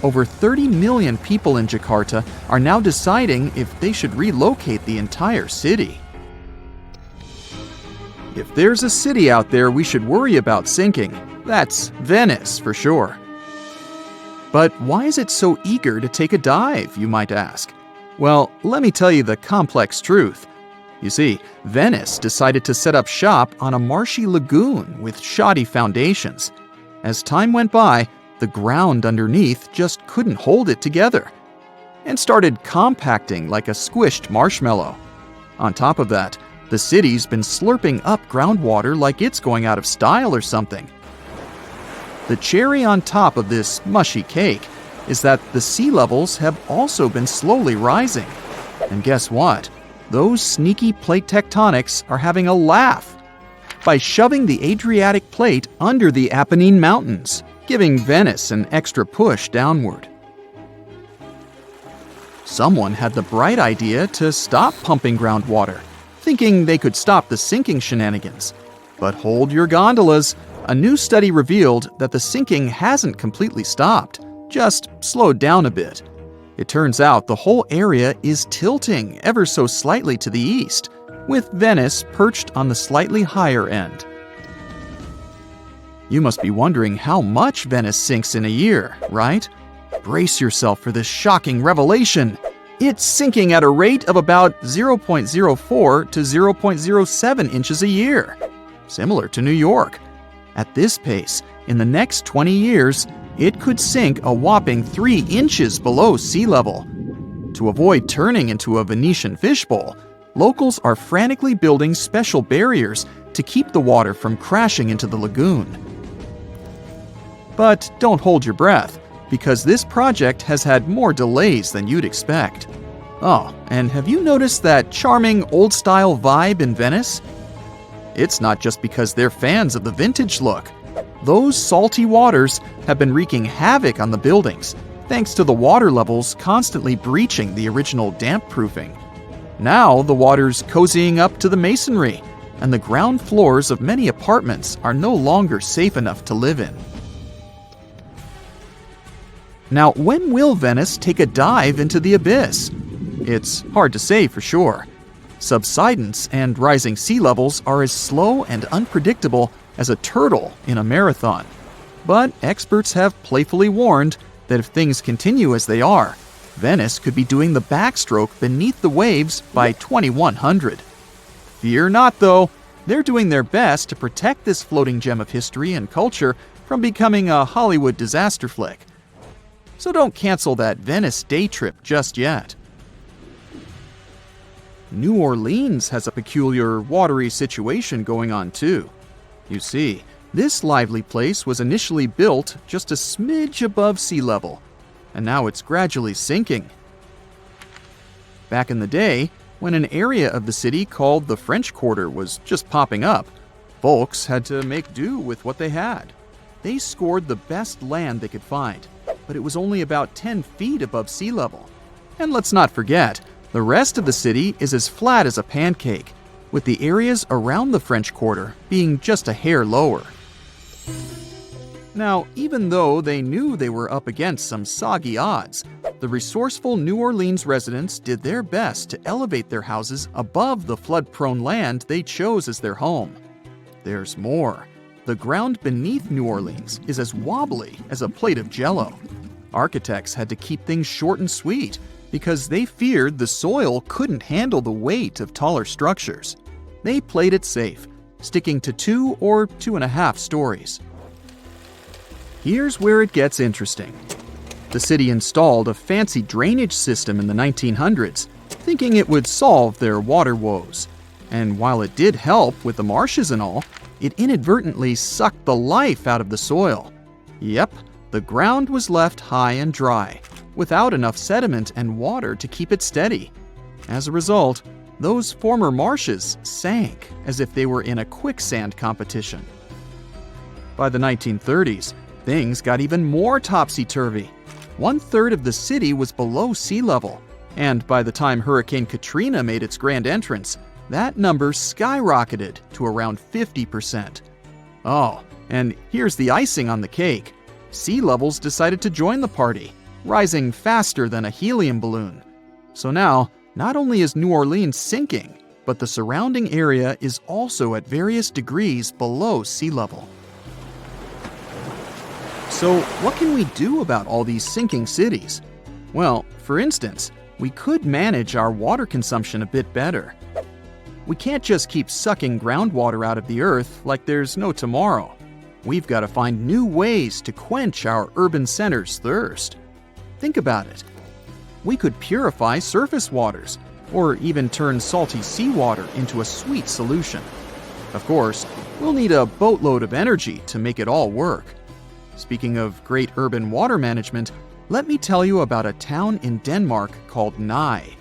Over 30 million people in Jakarta are now deciding if they should relocate the entire city. If there's a city out there we should worry about sinking, that's Venice for sure. But why is it so eager to take a dive, you might ask? Well, let me tell you the complex truth. You see, Venice decided to set up shop on a marshy lagoon with shoddy foundations. As time went by, the ground underneath just couldn't hold it together and started compacting like a squished marshmallow. On top of that, the city's been slurping up groundwater like it's going out of style or something. The cherry on top of this mushy cake is that the sea levels have also been slowly rising. And guess what? Those sneaky plate tectonics are having a laugh by shoving the Adriatic plate under the Apennine Mountains, giving Venice an extra push downward. Someone had the bright idea to stop pumping groundwater, thinking they could stop the sinking shenanigans. But hold your gondolas. A new study revealed that the sinking hasn't completely stopped, just slowed down a bit. It turns out the whole area is tilting ever so slightly to the east, with Venice perched on the slightly higher end. You must be wondering how much Venice sinks in a year, right? Brace yourself for this shocking revelation. It's sinking at a rate of about 0.04 to 0.07 inches a year, similar to New York. At this pace, in the next 20 years, it could sink a whopping 3 inches below sea level. To avoid turning into a Venetian fishbowl, locals are frantically building special barriers to keep the water from crashing into the lagoon. But don't hold your breath, because this project has had more delays than you'd expect. Oh, and have you noticed that charming old-style vibe in Venice? It's not just because they're fans of the vintage look. Those salty waters have been wreaking havoc on the buildings, thanks to the water levels constantly breaching the original damp-proofing. Now the water's cozying up to the masonry, and the ground floors of many apartments are no longer safe enough to live in. Now, when will Venice take a dive into the abyss? It's hard to say for sure. Subsidence and rising sea levels are as slow and unpredictable as a turtle in a marathon. But experts have playfully warned that if things continue as they are, Venice could be doing the backstroke beneath the waves by 2100. Fear not, though. They're doing their best to protect this floating gem of history and culture from becoming a Hollywood disaster flick. So don't cancel that Venice day trip just yet. New Orleans has a peculiar watery situation going on too. You see, this lively place was initially built just a smidge above sea level, and now it's gradually sinking. Back in the day, when an area of the city called the French Quarter was just popping up, folks had to make do with what they had. They scored the best land they could find, but it was only about 10 feet above sea level. And let's not forget, the rest of the city is as flat as a pancake, with the areas around the French Quarter being just a hair lower. Now, even though they knew they were up against some soggy odds, the resourceful New Orleans residents did their best to elevate their houses above the flood-prone land they chose as their home. There's more. The ground beneath New Orleans is as wobbly as a plate of Jell-O. Architects had to keep things short and sweet because they feared the soil couldn't handle the weight of taller structures. They played it safe, sticking to 2 or 2.5 stories. Here's where it gets interesting. The city installed a fancy drainage system in the 1900s, thinking it would solve their water woes. And while it did help with the marshes and all, it inadvertently sucked the life out of the soil. Yep, the ground was left high and dry, without enough sediment and water to keep it steady. As a result, those former marshes sank as if they were in a quicksand competition. By the 1930s, things got even more topsy-turvy. 1/3 of the city was below sea level, and by the time Hurricane Katrina made its grand entrance, that number skyrocketed to around 50%. Oh, and here's the icing on the cake. Sea levels decided to join the party, rising faster than a helium balloon. So now, not only is New Orleans sinking, but the surrounding area is also at various degrees below sea level. So what can we do about all these sinking cities? Well, for instance, we could manage our water consumption a bit better. We can't just keep sucking groundwater out of the earth like there's no tomorrow. We've got to find new ways to quench our urban centers' thirst. Think about it. We could purify surface waters, or even turn salty seawater into a sweet solution. Of course, we'll need a boatload of energy to make it all work. Speaking of great urban water management, let me tell you about a town in Denmark called Nye.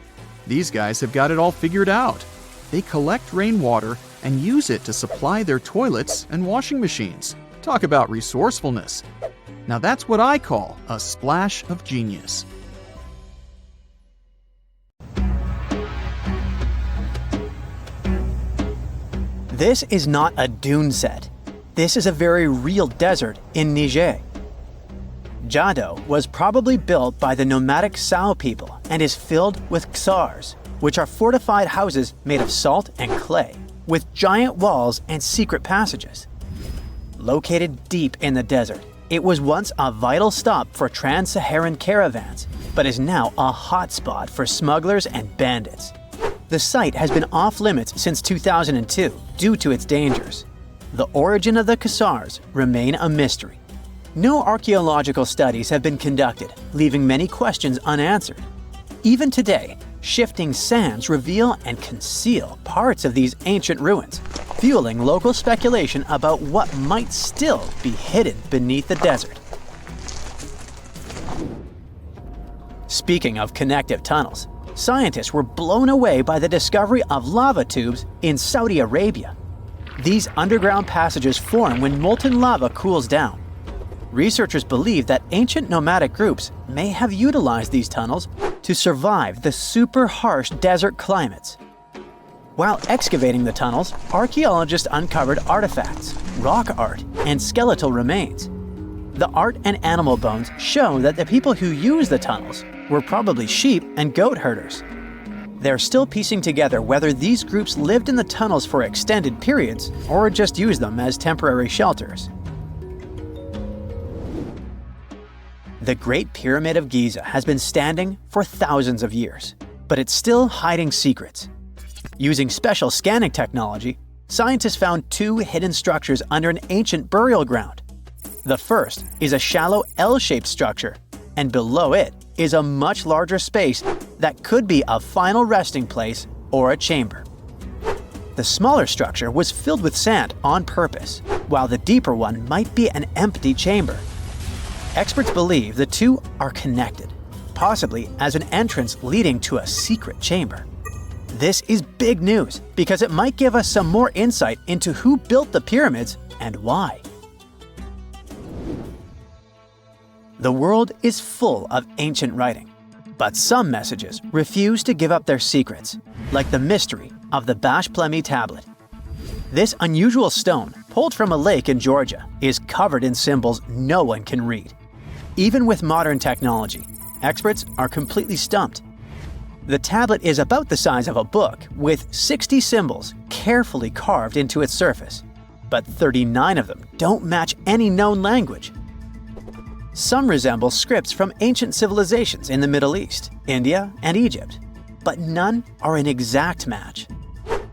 These guys have got it all figured out. They collect rainwater and use it to supply their toilets and washing machines. Talk about resourcefulness. Now that's what I call a splash of genius. This is not a dune set. This is a very real desert in Niger. Jado was probably built by the nomadic Sao people and is filled with ksars, which are fortified houses made of salt and clay, with giant walls and secret passages. Located deep in the desert, it was once a vital stop for trans-Saharan caravans, but is now a hotspot for smugglers and bandits. The site has been off-limits since 2002 due to its dangers. The origin of the ksars remain a mystery. No archaeological studies have been conducted, leaving many questions unanswered. Even today, shifting sands reveal and conceal parts of these ancient ruins, fueling local speculation about what might still be hidden beneath the desert. Speaking of connective tunnels, scientists were blown away by the discovery of lava tubes in Saudi Arabia. These underground passages form when molten lava cools down. Researchers believe that ancient nomadic groups may have utilized these tunnels to survive the super harsh desert climates. While excavating the tunnels, archaeologists uncovered artifacts, rock art, and skeletal remains. The art and animal bones show that the people who used the tunnels were probably sheep and goat herders. They're still piecing together whether these groups lived in the tunnels for extended periods or just used them as temporary shelters. The Great Pyramid of Giza has been standing for thousands of years, but it's still hiding secrets. Using special scanning technology, scientists found two hidden structures under an ancient burial ground. The first is a shallow L-shaped structure, and below it is a much larger space that could be a final resting place or a chamber. The smaller structure was filled with sand on purpose, while the deeper one might be an empty chamber. Experts believe the two are connected, possibly as an entrance leading to a secret chamber. This is big news because it might give us some more insight into who built the pyramids and why. The world is full of ancient writing, but some messages refuse to give up their secrets, like the mystery of the Bashplemi tablet. This unusual stone, pulled from a lake in Georgia, is covered in symbols no one can read. Even with modern technology, experts are completely stumped. The tablet is about the size of a book, with 60 symbols carefully carved into its surface, but 39 of them don't match any known language. Some resemble scripts from ancient civilizations in the Middle East, India, and Egypt, but none are an exact match.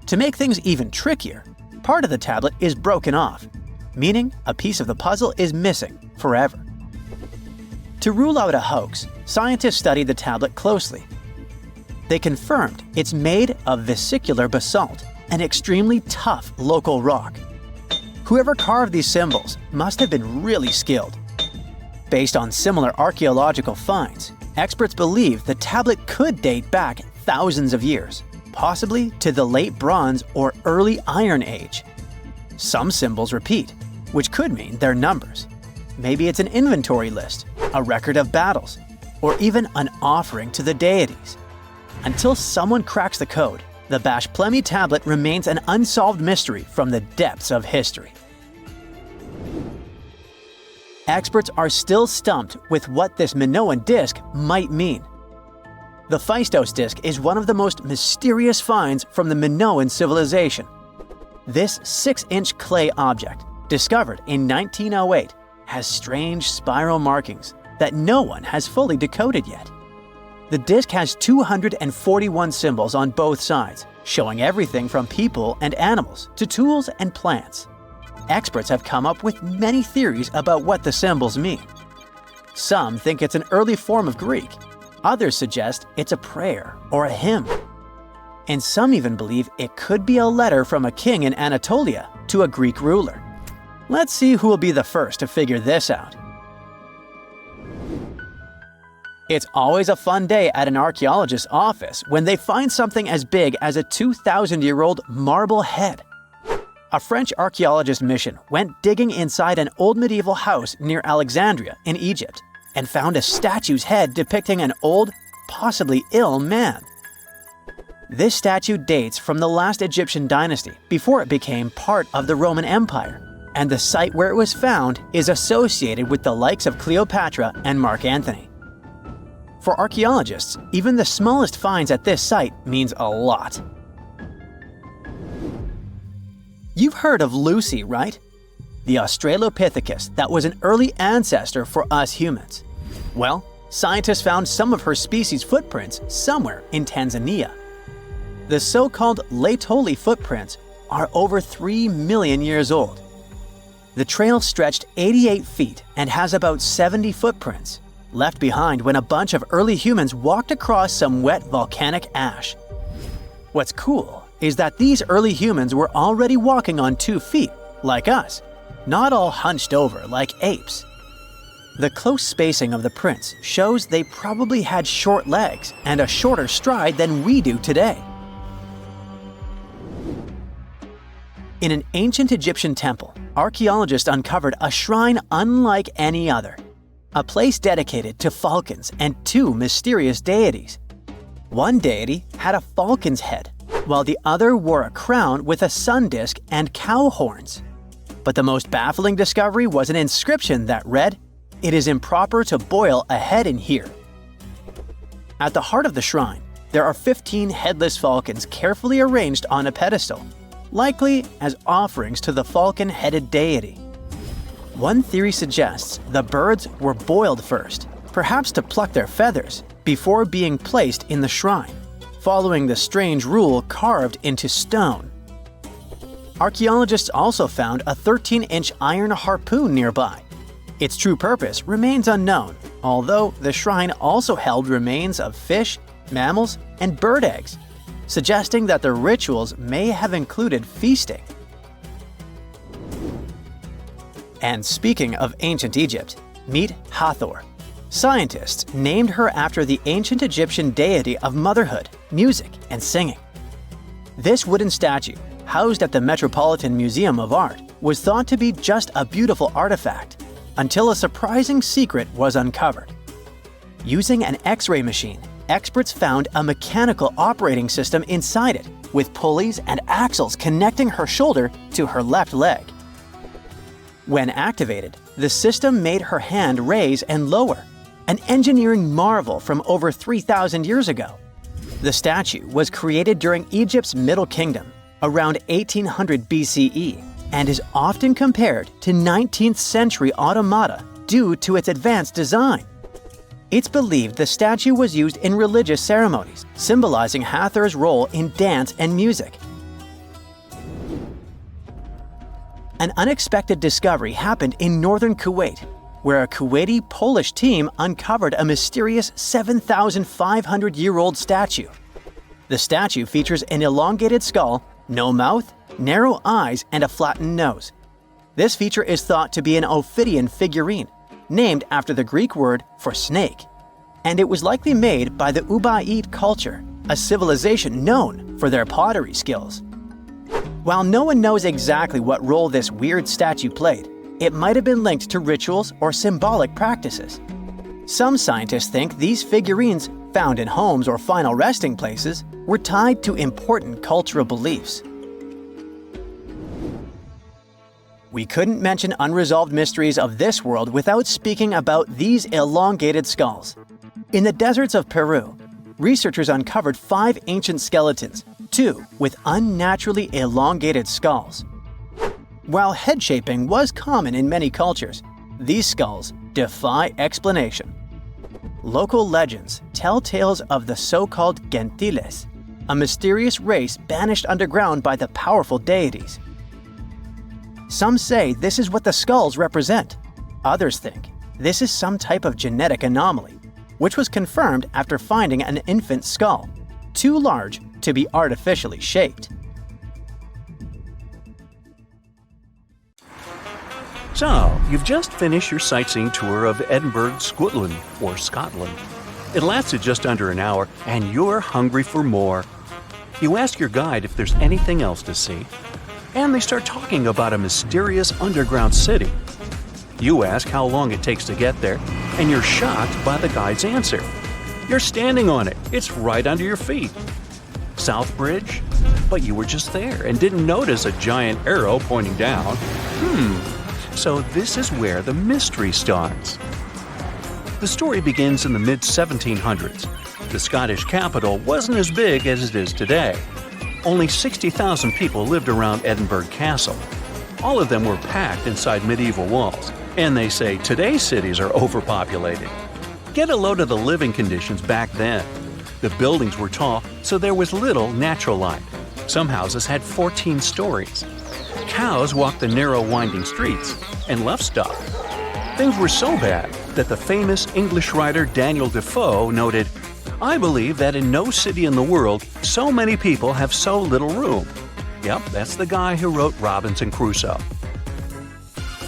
To make things even trickier, part of the tablet is broken off, meaning a piece of the puzzle is missing forever. To rule out a hoax, scientists studied the tablet closely. They confirmed it's made of vesicular basalt, an extremely tough local rock. Whoever carved these symbols must have been really skilled. Based on similar archaeological finds, experts believe the tablet could date back thousands of years, possibly to the late Bronze or early Iron Age. Some symbols repeat, which could mean they're numbers. Maybe it's an inventory list, a record of battles, or even an offering to the deities. Until someone cracks the code, the Bashplemi tablet remains an unsolved mystery from the depths of history. Experts are still stumped with what this Minoan disc might mean. The Phaistos disc is one of the most mysterious finds from the Minoan civilization. This 6-inch clay object, discovered in 1908, has strange spiral markings that no one has fully decoded yet. The disc has 241 symbols on both sides, showing everything from people and animals to tools and plants. Experts have come up with many theories about what the symbols mean. Some think it's an early form of Greek. Others suggest it's a prayer or a hymn. And some even believe it could be a letter from a king in Anatolia to a Greek ruler. Let's see who will be the first to figure this out. It's always a fun day at an archaeologist's office when they find something as big as a 2,000-year-old marble head. A French archaeologist mission went digging inside an old medieval house near Alexandria in Egypt and found a statue's head depicting an old, possibly ill man. This statue dates from the last Egyptian dynasty before it became part of the Roman Empire, and the site where it was found is associated with the likes of Cleopatra and Mark Antony. For archaeologists, even the smallest finds at this site means a lot. You've heard of Lucy, right? The Australopithecus that was an early ancestor for us humans. Well, scientists found some of her species' footprints somewhere in Tanzania. The so-called Laetoli footprints are over 3 million years old. The trail stretched 88 feet and has about 70 footprints, left behind when a bunch of early humans walked across some wet volcanic ash. What's cool is that these early humans were already walking on 2 feet, like us, not all hunched over like apes. The close spacing of the prints shows they probably had short legs and a shorter stride than we do today. In an ancient Egyptian temple, archaeologists uncovered a shrine unlike any other, a place dedicated to falcons and two mysterious deities. One deity had a falcon's head, while the other wore a crown with a sun disk and cow horns. But the most baffling discovery was an inscription that read, "It is improper to boil a head in here." At the heart of the shrine, there are 15 headless falcons carefully arranged on a pedestal, likely as offerings to the falcon-headed deity. One theory suggests the birds were boiled first, perhaps to pluck their feathers, before being placed in the shrine, following the strange rule carved into stone. Archaeologists also found a 13-inch iron harpoon nearby. Its true purpose remains unknown, although the shrine also held remains of fish, mammals, and bird eggs, suggesting that the rituals may have included feasting. And speaking of ancient Egypt, meet Hathor. Scientists named her after the ancient Egyptian deity of motherhood, music, and singing. This wooden statue, housed at the Metropolitan Museum of Art, was thought to be just a beautiful artifact, until a surprising secret was uncovered. Using an X-ray machine, experts found a mechanical operating system inside it, with pulleys and axles connecting her shoulder to her left leg. When activated, the system made her hand raise and lower, an engineering marvel from over 3,000 years ago. The statue was created during Egypt's Middle Kingdom, around 1800 BCE, and is often compared to 19th century automata due to its advanced design. It's believed the statue was used in religious ceremonies, symbolizing Hathor's role in dance and music. An unexpected discovery happened in northern Kuwait, where a Kuwaiti-Polish team uncovered a mysterious 7,500-year-old statue. The statue features an elongated skull, no mouth, narrow eyes, and a flattened nose. This feature is thought to be an Ophidian figurine, named after the Greek word for snake, and it was likely made by the Ubaid culture, a civilization known for their pottery skills. While no one knows exactly what role this weird statue played, it might have been linked to rituals or symbolic practices. Some scientists think these figurines, found in homes or final resting places, were tied to important cultural beliefs. We couldn't mention unresolved mysteries of this world without speaking about these elongated skulls. In the deserts of Peru, researchers uncovered 5 ancient skeletons, 2 with unnaturally elongated skulls. While head shaping was common in many cultures, these skulls defy explanation. Local legends tell tales of the so-called gentiles, a mysterious race banished underground by the powerful deities. Some say this is what the skulls represent. Others think this is some type of genetic anomaly, which was confirmed after finding an infant skull, too large to be artificially shaped. So, you've just finished your sightseeing tour of Edinburgh, Scotland, or Scotland. It lasted just under an hour, and you're hungry for more. You ask your guide if there's anything else to see, and they start talking about a mysterious underground city. You ask how long it takes to get there, and you're shocked by the guide's answer. You're standing on it. It's right under your feet. South Bridge? But you were just there and didn't notice a giant arrow pointing down. So this is where the mystery starts. The story begins in the mid-1700s. The Scottish capital wasn't as big as it is today. Only 60,000 people lived around Edinburgh Castle. All of them were packed inside medieval walls, and they say today's cities are overpopulated. Get a load of the living conditions back then. The buildings were tall, so there was little natural light. Some houses had 14 stories. Cows walked the narrow winding streets and left stock. Things were so bad that the famous English writer Daniel Defoe noted, "I believe that in no city in the world so many people have so little room." Yep, that's the guy who wrote Robinson Crusoe.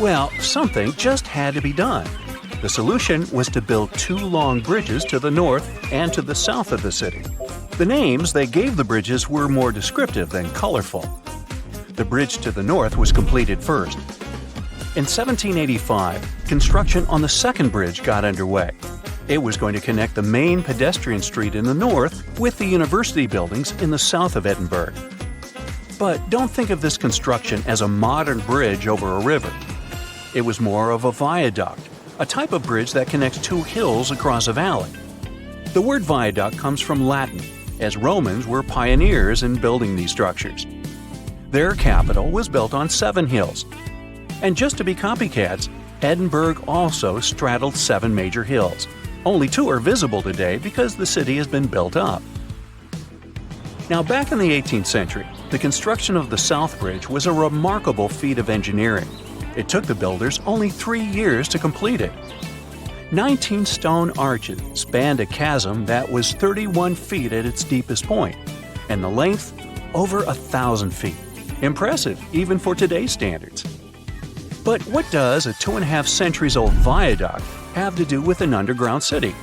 Well, something just had to be done. The solution was to build two long bridges to the north and to the south of the city. The names they gave the bridges were more descriptive than colorful. The bridge to the north was completed first. In 1785, construction on the second bridge got underway. It was going to connect the main pedestrian street in the north with the university buildings in the south of Edinburgh. But don't think of this construction as a modern bridge over a river. It was more of a viaduct, a type of bridge that connects two hills across a valley. The word viaduct comes from Latin, as Romans were pioneers in building these structures. Their capital was built on 7 hills. And just to be copycats, Edinburgh also straddled 7 major hills. Only 2 are visible today because the city has been built up. Now, back in the 18th century, the construction of the South Bridge was a remarkable feat of engineering. It took the builders only 3 years to complete it. 19 stone arches spanned a chasm that was 31 feet at its deepest point, and the length over 1,000 feet. Impressive, even for today's standards. But what does a 2.5 centuries old viaduct have to do with an underground city?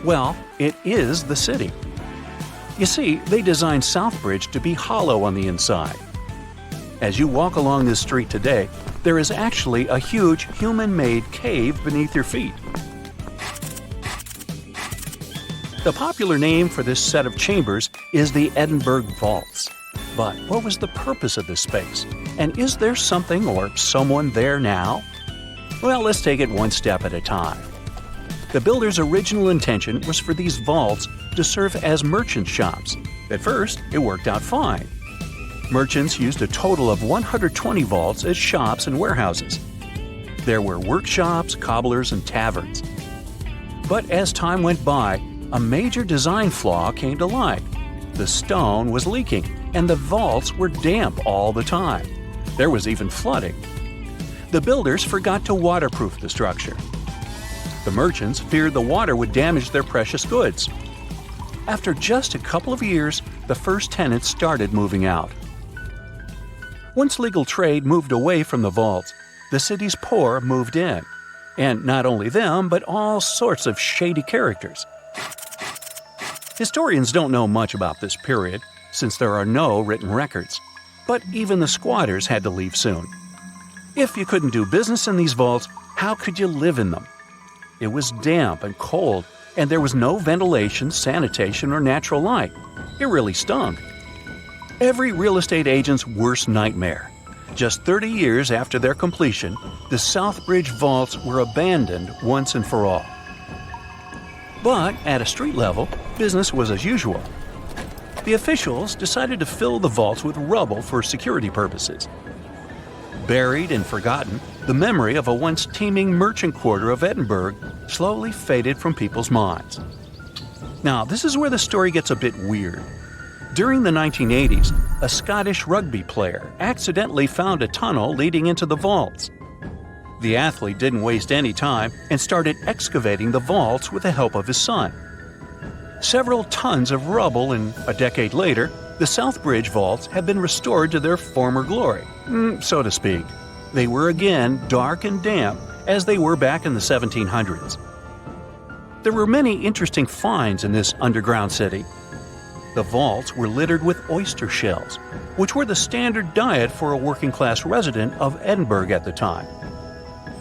Well, it is the city. You see, they designed Southbridge to be hollow on the inside. As you walk along this street today, there is actually a huge human-made cave beneath your feet. The popular name for this set of chambers is the Edinburgh Vaults. But what was the purpose of this space? And is there something or someone there now? Well, let's take it one step at a time. The builder's original intention was for these vaults to serve as merchant shops. At first, it worked out fine. Merchants used a total of 120 vaults as shops and warehouses. There were workshops, cobblers, and taverns. But as time went by, a major design flaw came to light. The stone was leaking, and the vaults were damp all the time. There was even flooding. The builders forgot to waterproof the structure. The merchants feared the water would damage their precious goods. After just a couple of years, the first tenants started moving out. Once legal trade moved away from the vaults, the city's poor moved in. And not only them, but all sorts of shady characters. Historians don't know much about this period, since there are no written records. But even the squatters had to leave soon. If you couldn't do business in these vaults, how could you live in them? It was damp and cold, and there was no ventilation, sanitation, or natural light. It really stunk. Every real estate agent's worst nightmare. Just 30 years after their completion, the Southbridge vaults were abandoned once and for all. But at a street level, business was as usual. The officials decided to fill the vaults with rubble for security purposes. Buried and forgotten, the memory of a once teeming merchant quarter of Edinburgh slowly faded from people's minds. Now, this is where the story gets a bit weird. During the 1980s, a Scottish rugby player accidentally found a tunnel leading into the vaults. The athlete didn't waste any time and started excavating the vaults with the help of his son. Several tons of rubble, and a decade later, the Southbridge vaults have been restored to their former glory, so to speak. They were again dark and damp as they were back in the 1700s. There were many interesting finds in this underground city. The vaults were littered with oyster shells, which were the standard diet for a working-class resident of Edinburgh at the time.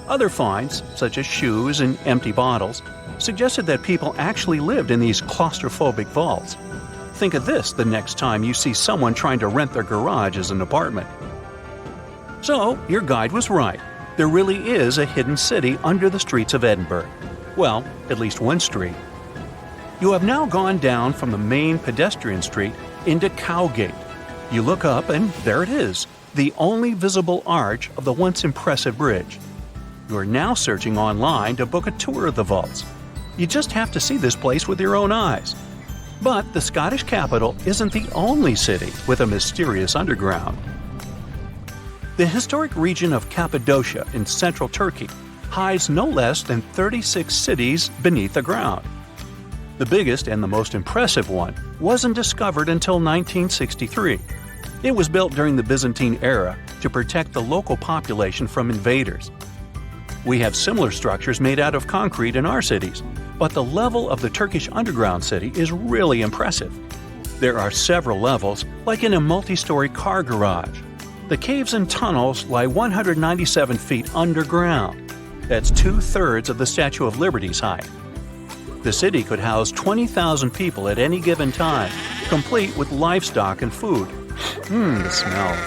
Other finds, such as shoes and empty bottles, suggested that people actually lived in these claustrophobic vaults. Think of this the next time you see someone trying to rent their garage as an apartment. So, your guide was right. There really is a hidden city under the streets of Edinburgh. Well, at least one street. You have now gone down from the main pedestrian street into Cowgate. You look up and there it is, the only visible arch of the once impressive bridge. You are now searching online to book a tour of the vaults. You just have to see this place with your own eyes. But the Scottish capital isn't the only city with a mysterious underground. The historic region of Cappadocia in central Turkey hides no less than 36 cities beneath the ground. The biggest and the most impressive one wasn't discovered until 1963. It was built during the Byzantine era to protect the local population from invaders. We have similar structures made out of concrete in our cities, but the level of the Turkish underground city is really impressive. There are several levels, like in a multi-story car garage. The caves and tunnels lie 197 feet underground. That's 2/3 of the Statue of Liberty's height. The city could house 20,000 people at any given time, complete with livestock and food. The smell.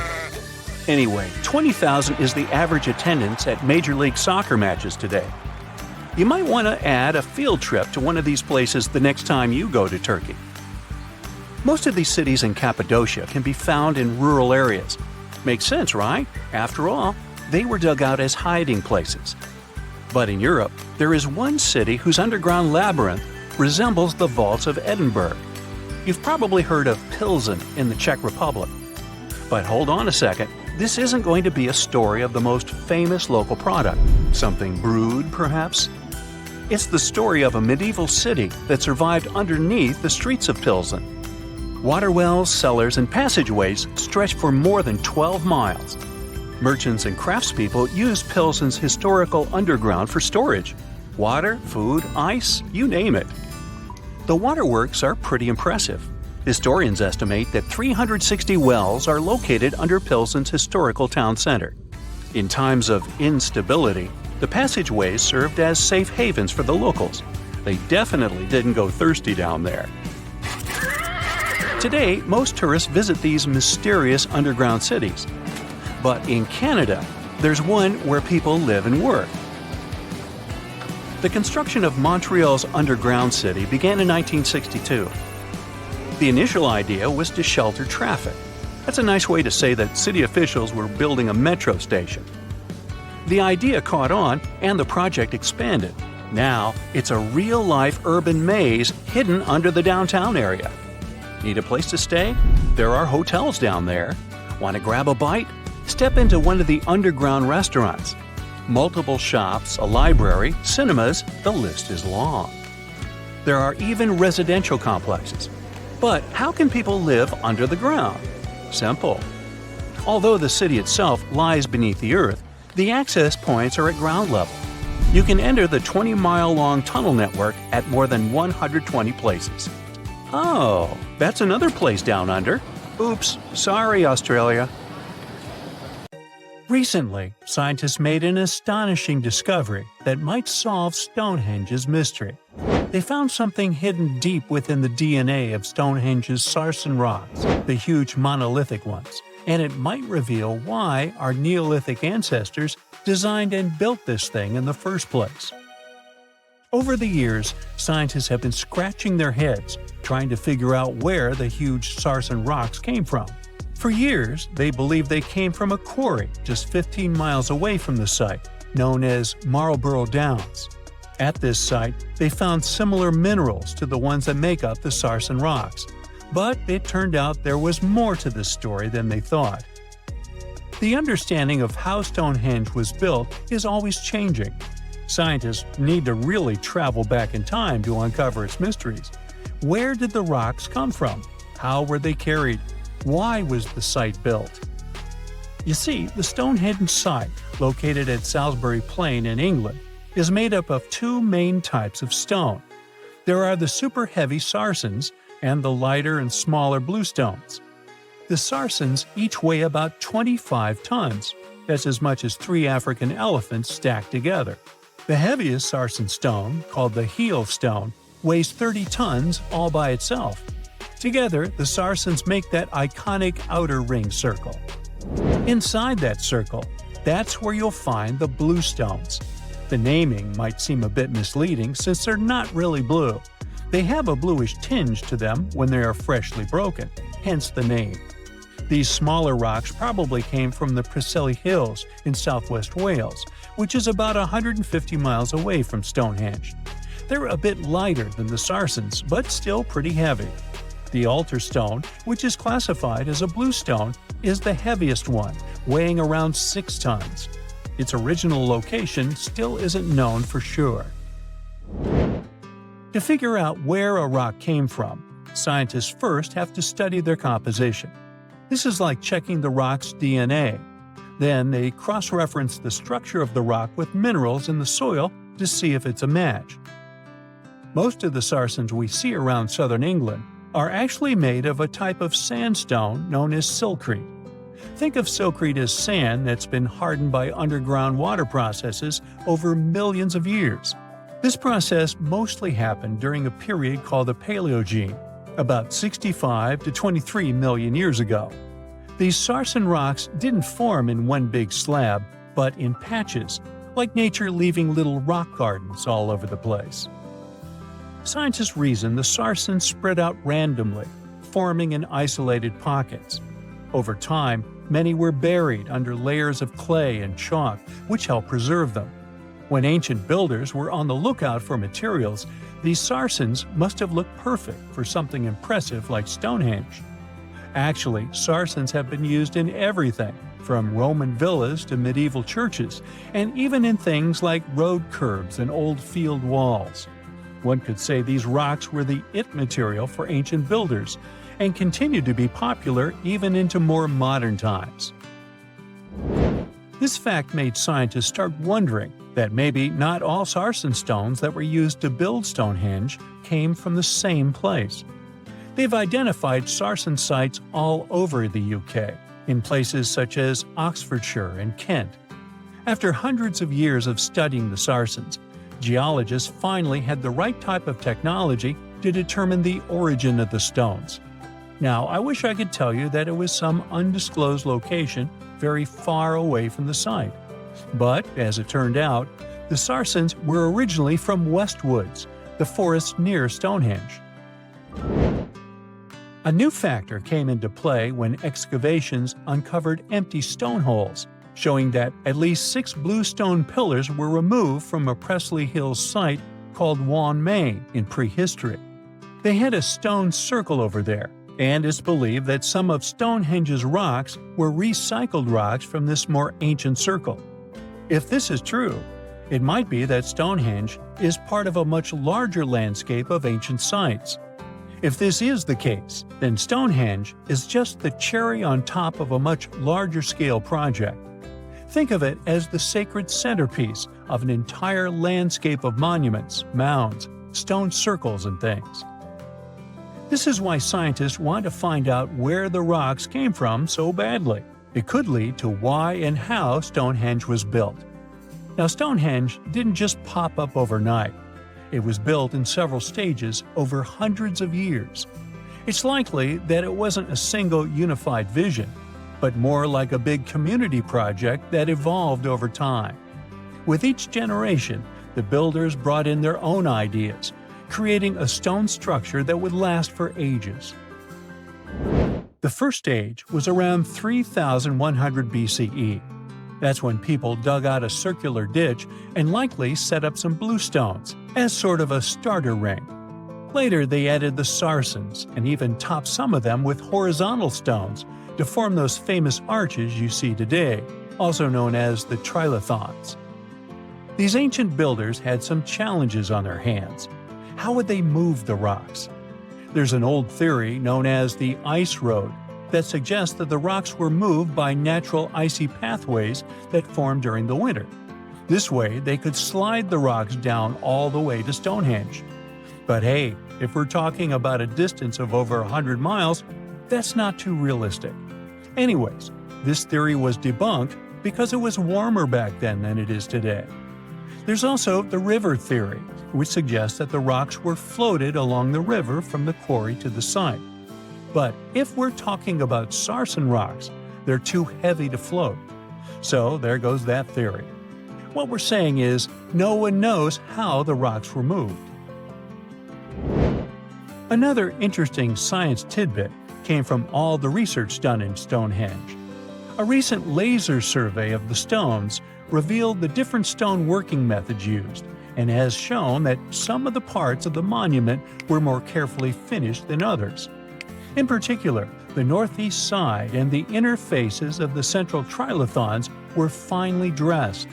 Anyway, 20,000 is the average attendance at Major League Soccer matches today. You might want to add a field trip to one of these places the next time you go to Turkey. Most of these cities in Cappadocia can be found in rural areas. Makes sense, right? After all, they were dug out as hiding places. But in Europe, there is one city whose underground labyrinth resembles the vaults of Edinburgh. You've probably heard of Pilsen in the Czech Republic. But hold on a second, this isn't going to be a story of the most famous local product. Something brewed, perhaps? It's the story of a medieval city that survived underneath the streets of Pilsen. Water wells, cellars, and passageways stretch for more than 12 miles. Merchants and craftspeople used Pilsen's historical underground for storage. Water, food, ice, you name it. The waterworks are pretty impressive. Historians estimate that 360 wells are located under Pilsen's historical town center. In times of instability, the passageways served as safe havens for the locals. They definitely didn't go thirsty down there. Today, most tourists visit these mysterious underground cities. But in Canada, there's one where people live and work. The construction of Montreal's underground city began in 1962. The initial idea was to shelter traffic. That's a nice way to say that city officials were building a metro station. The idea caught on, and the project expanded. Now, it's a real-life urban maze hidden under the downtown area. Need a place to stay? There are hotels down there. Want to grab a bite? Step into one of the underground restaurants. Multiple shops, a library, cinemas, the list is long. There are even residential complexes. But how can people live under the ground? Simple. Although the city itself lies beneath the earth, the access points are at ground level. You can enter the 20-mile-long tunnel network at more than 120 places. Oh, that's another place down under. Oops, sorry, Australia. Recently, scientists made an astonishing discovery that might solve Stonehenge's mystery. They found something hidden deep within the DNA of Stonehenge's sarsen rocks, the huge monolithic ones, and it might reveal why our Neolithic ancestors designed and built this thing in the first place. Over the years, scientists have been scratching their heads trying to figure out where the huge sarsen rocks came from. For years, they believed they came from a quarry just 15 miles away from the site, known as Marlborough Downs. At this site, they found similar minerals to the ones that make up the sarsen rocks. But it turned out there was more to this story than they thought. The understanding of how Stonehenge was built is always changing. Scientists need to really travel back in time to uncover its mysteries. Where did the rocks come from? How were they carried? Why was the site built? You see, the Stonehenge site, located at Salisbury Plain in England, is made up of two main types of stone. There are the super heavy sarsens and the lighter and smaller bluestones. The sarsens each weigh about 25 tons. That's as much as 3 African elephants stacked together. The heaviest sarsen stone, called the heel stone, weighs 30 tons all by itself. Together, the sarsens make that iconic outer ring circle. Inside that circle, that's where you'll find the bluestones. The naming might seem a bit misleading since they're not really blue. They have a bluish tinge to them when they are freshly broken, hence the name. These smaller rocks probably came from the Preseli Hills in southwest Wales, which is about 150 miles away from Stonehenge. They're a bit lighter than the sarsens, but still pretty heavy. The altar stone, which is classified as a bluestone, is the heaviest one, weighing around 6 tons. Its original location still isn't known for sure. To figure out where a rock came from, scientists first have to study their composition. This is like checking the rock's DNA. Then they cross-reference the structure of the rock with minerals in the soil to see if it's a match. Most of the sarsens we see around southern England are actually made of a type of sandstone known as silcrete. Think of silcrete as sand that's been hardened by underground water processes over millions of years. This process mostly happened during a period called the Paleogene, about 65 to 23 million years ago. These sarsen rocks didn't form in one big slab, but in patches, like nature leaving little rock gardens all over the place. Scientists reason the sarsens spread out randomly, forming in isolated pockets. Over time, many were buried under layers of clay and chalk, which helped preserve them. When ancient builders were on the lookout for materials, these sarsens must have looked perfect for something impressive like Stonehenge. Actually, sarsens have been used in everything, from Roman villas to medieval churches, and even in things like road curbs and old field walls. One could say these rocks were the it material for ancient builders, and continue to be popular even into more modern times. This fact made scientists start wondering that maybe not all sarsen stones that were used to build Stonehenge came from the same place. They've identified sarsen sites all over the UK, in places such as Oxfordshire and Kent. After hundreds of years of studying the sarsens, geologists finally had the right type of technology to determine the origin of the stones. Now, I wish I could tell you that it was some undisclosed location very far away from the site. But, as it turned out, the sarsens were originally from Westwoods, the forest near Stonehenge. A new factor came into play when excavations uncovered empty stone holes, showing that at least 6 blue stone pillars were removed from a Pressley Hills site called Wan Main in prehistory. They had a stone circle over there, and it's believed that some of Stonehenge's rocks were recycled rocks from this more ancient circle. If this is true, it might be that Stonehenge is part of a much larger landscape of ancient sites. If this is the case, then Stonehenge is just the cherry on top of a much larger scale project. Think of it as the sacred centerpiece of an entire landscape of monuments, mounds, stone circles, and things. This is why scientists want to find out where the rocks came from so badly. It could lead to why and how Stonehenge was built. Now, Stonehenge didn't just pop up overnight. It was built in several stages over hundreds of years. It's likely that it wasn't a single unified vision, but more like a big community project that evolved over time. With each generation, the builders brought in their own ideas, creating a stone structure that would last for ages. The first stage was around 3100 BCE. That's when people dug out a circular ditch and likely set up some bluestones as sort of a starter ring. Later, they added the sarsens and even topped some of them with horizontal stones to form those famous arches you see today, also known as the trilithons. These ancient builders had some challenges on their hands. How would they move the rocks? There's an old theory known as the ice road that suggests that the rocks were moved by natural icy pathways that formed during the winter. This way, they could slide the rocks down all the way to Stonehenge. But hey, if we're talking about a distance of over 100 miles, that's not too realistic. Anyways, this theory was debunked because it was warmer back then than it is today. There's also the river theory, which suggests that the rocks were floated along the river from the quarry to the site. But if we're talking about sarsen rocks, they're too heavy to float. So there goes that theory. What we're saying is, no one knows how the rocks were moved. Another interesting science tidbit came from all the research done in Stonehenge. A recent laser survey of the stones revealed the different stone working methods used, and has shown that some of the parts of the monument were more carefully finished than others. In particular, the northeast side and the inner faces of the central trilithons were finely dressed.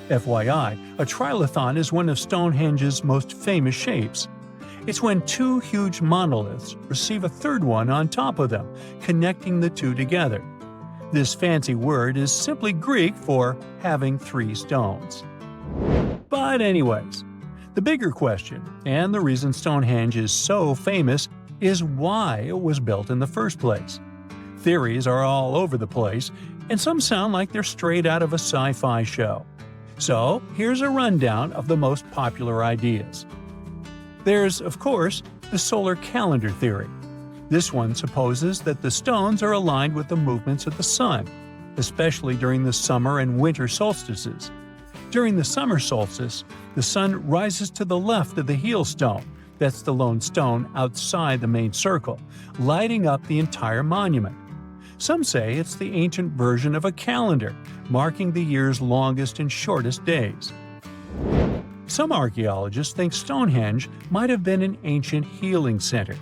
FYI, a trilithon is one of Stonehenge's most famous shapes. It's when 2 huge monoliths receive a third one on top of them, connecting the two together. This fancy word is simply Greek for having 3 stones. But anyways, the bigger question, and the reason Stonehenge is so famous, is why it was built in the first place. Theories are all over the place, and some sound like they're straight out of a sci-fi show. So here's a rundown of the most popular ideas. There's, of course, the solar calendar theory. This one supposes that the stones are aligned with the movements of the sun, especially during the summer and winter solstices. During the summer solstice, the sun rises to the left of the heel stone, that's the lone stone outside the main circle, lighting up the entire monument. Some say it's the ancient version of a calendar, marking the year's longest and shortest days. Some archaeologists think Stonehenge might have been an ancient healing center.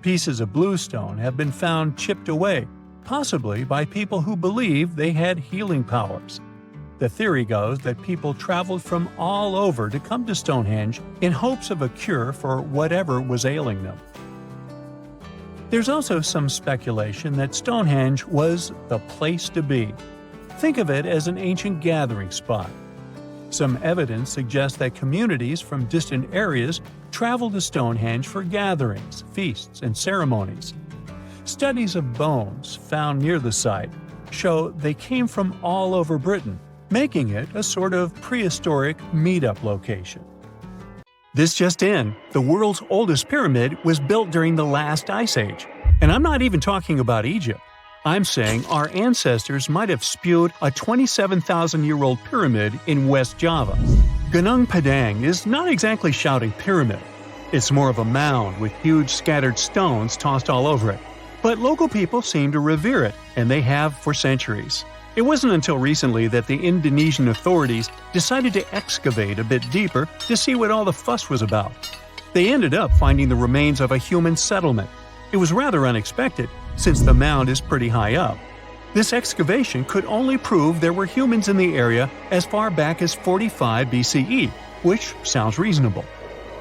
Pieces of bluestone have been found chipped away, possibly by people who believed they had healing powers. The theory goes that people traveled from all over to come to Stonehenge in hopes of a cure for whatever was ailing them. There's also some speculation that Stonehenge was the place to be. Think of it as an ancient gathering spot. Some evidence suggests that communities from distant areas traveled to Stonehenge for gatherings, feasts, and ceremonies. Studies of bones found near the site show they came from all over Britain, making it a sort of prehistoric meetup location. This just in, the world's oldest pyramid was built during the last ice age. And I'm not even talking about Egypt. I'm saying our ancestors might have spewed a 27,000-year-old pyramid in West Java. Gunung Padang is not exactly shouting pyramid. It's more of a mound with huge scattered stones tossed all over it. But local people seem to revere it, and they have for centuries. It wasn't until recently that the Indonesian authorities decided to excavate a bit deeper to see what all the fuss was about. They ended up finding the remains of a human settlement. It was rather unexpected, since the mound is pretty high up. This excavation could only prove there were humans in the area as far back as 45 BCE, which sounds reasonable.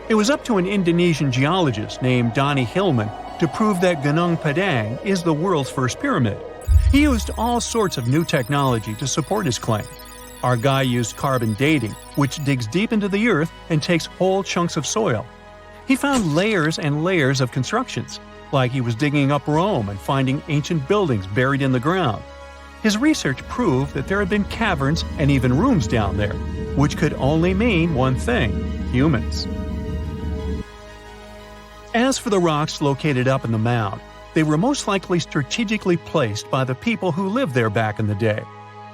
It was up to an Indonesian geologist named Donny Hillman to prove that Gunung Padang is the world's first pyramid. He used all sorts of new technology to support his claim. Our guy used carbon dating, which digs deep into the earth and takes whole chunks of soil. He found layers and layers of constructions, like he was digging up Rome and finding ancient buildings buried in the ground. His research proved that there had been caverns and even rooms down there, which could only mean one thing: humans. As for the rocks located up in the mound, they were most likely strategically placed by the people who lived there back in the day.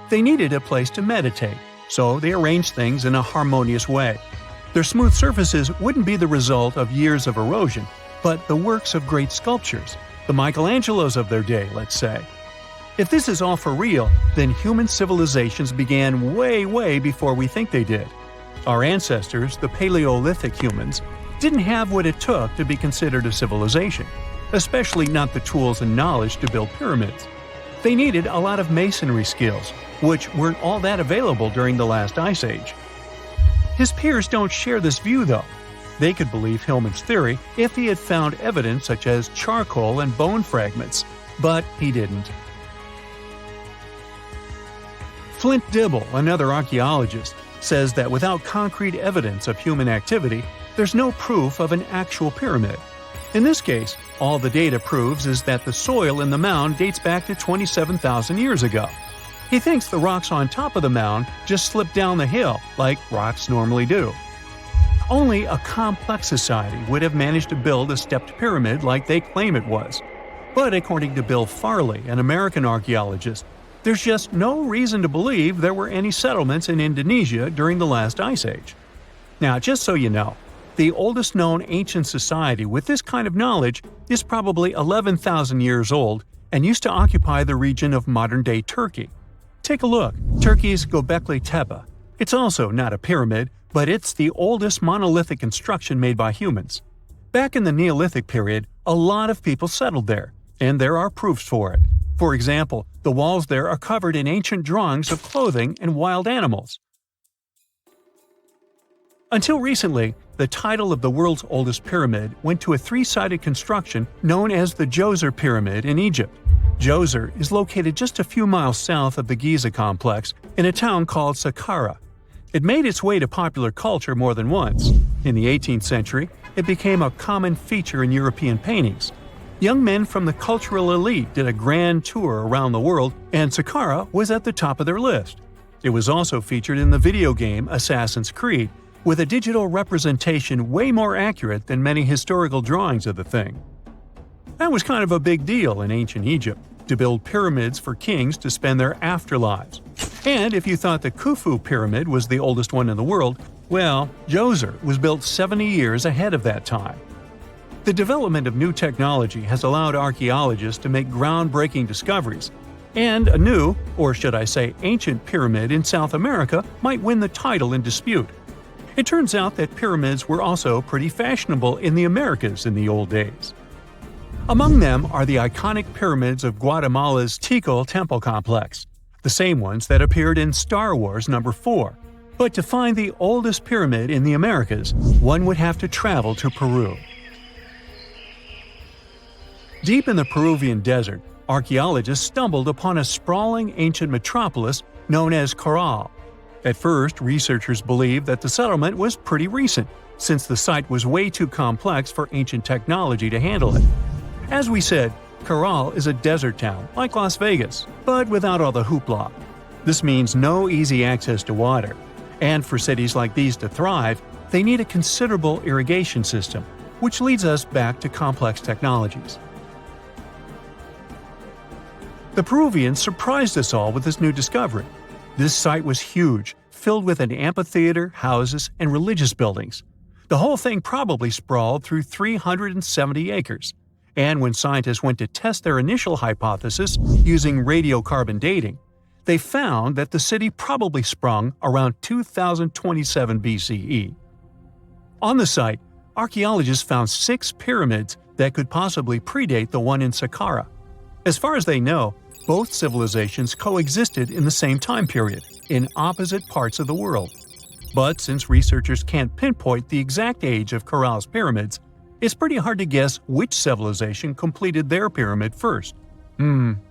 They needed a place to meditate, so they arranged things in a harmonious way. Their smooth surfaces wouldn't be the result of years of erosion, but the works of great sculptures, the Michelangelos of their day, let's say. If this is all for real, then human civilizations began way before we think they did. Our ancestors, the Paleolithic humans, didn't have what it took to be considered a civilization, especially not the tools and knowledge to build pyramids. They needed a lot of masonry skills, which weren't all that available during the last ice age. His peers don't share this view, though. They could believe Hillman's theory if he had found evidence such as charcoal and bone fragments, but he didn't. Flint Dibble, another archaeologist, says that without concrete evidence of human activity, there's no proof of an actual pyramid. In this case, all the data proves is that the soil in the mound dates back to 27,000 years ago. He thinks the rocks on top of the mound just slipped down the hill, like rocks normally do. Only a complex society would have managed to build a stepped pyramid like they claim it was. But according to Bill Farley, an American archaeologist, there's just no reason to believe there were any settlements in Indonesia during the last ice age. Now, just so you know, the oldest known ancient society with this kind of knowledge is probably 11,000 years old and used to occupy the region of modern-day Turkey. Take a look, Turkey's Göbekli Tepe. It's also not a pyramid, but it's the oldest monolithic construction made by humans. Back in the Neolithic period, a lot of people settled there, and there are proofs for it. For example, the walls there are covered in ancient drawings of clothing and wild animals. Until recently, the title of the world's oldest pyramid went to a three-sided construction known as the Djoser Pyramid in Egypt. Djoser is located just a few miles south of the Giza complex in a town called Saqqara. It made its way to popular culture more than once. In the 18th century, it became a common feature in European paintings. Young men from the cultural elite did a grand tour around the world, and Saqqara was at the top of their list. It was also featured in the video game Assassin's Creed, with a digital representation way more accurate than many historical drawings of the thing. That was kind of a big deal in ancient Egypt, to build pyramids for kings to spend their afterlives. And if you thought the Khufu pyramid was the oldest one in the world, well, Djoser was built 70 years ahead of that time. The development of new technology has allowed archaeologists to make groundbreaking discoveries, and a new, or should I say ancient pyramid in South America might win the title in dispute. It turns out that pyramids were also pretty fashionable in the Americas in the old days. Among them are the iconic pyramids of Guatemala's Tikal temple complex, the same ones that appeared in Star Wars No. 4. But to find the oldest pyramid in the Americas, one would have to travel to Peru. Deep in the Peruvian desert, archaeologists stumbled upon a sprawling ancient metropolis known as Caral. At first, researchers believed that the settlement was pretty recent, since the site was way too complex for ancient technology to handle it. As we said, Caral is a desert town, like Las Vegas, but without all the hoopla. This means no easy access to water. And for cities like these to thrive, they need a considerable irrigation system, which leads us back to complex technologies. The Peruvians surprised us all with this new discovery. This site was huge, filled with an amphitheater, houses, and religious buildings. The whole thing probably sprawled through 370 acres. And when scientists went to test their initial hypothesis using radiocarbon dating, they found that the city probably sprung around 2027 BCE. On the site, archaeologists found 6 pyramids that could possibly predate the one in Saqqara. As far as they know, both civilizations coexisted in the same time period, in opposite parts of the world. But since researchers can't pinpoint the exact age of Caral's pyramids, it's pretty hard to guess which civilization completed their pyramid first.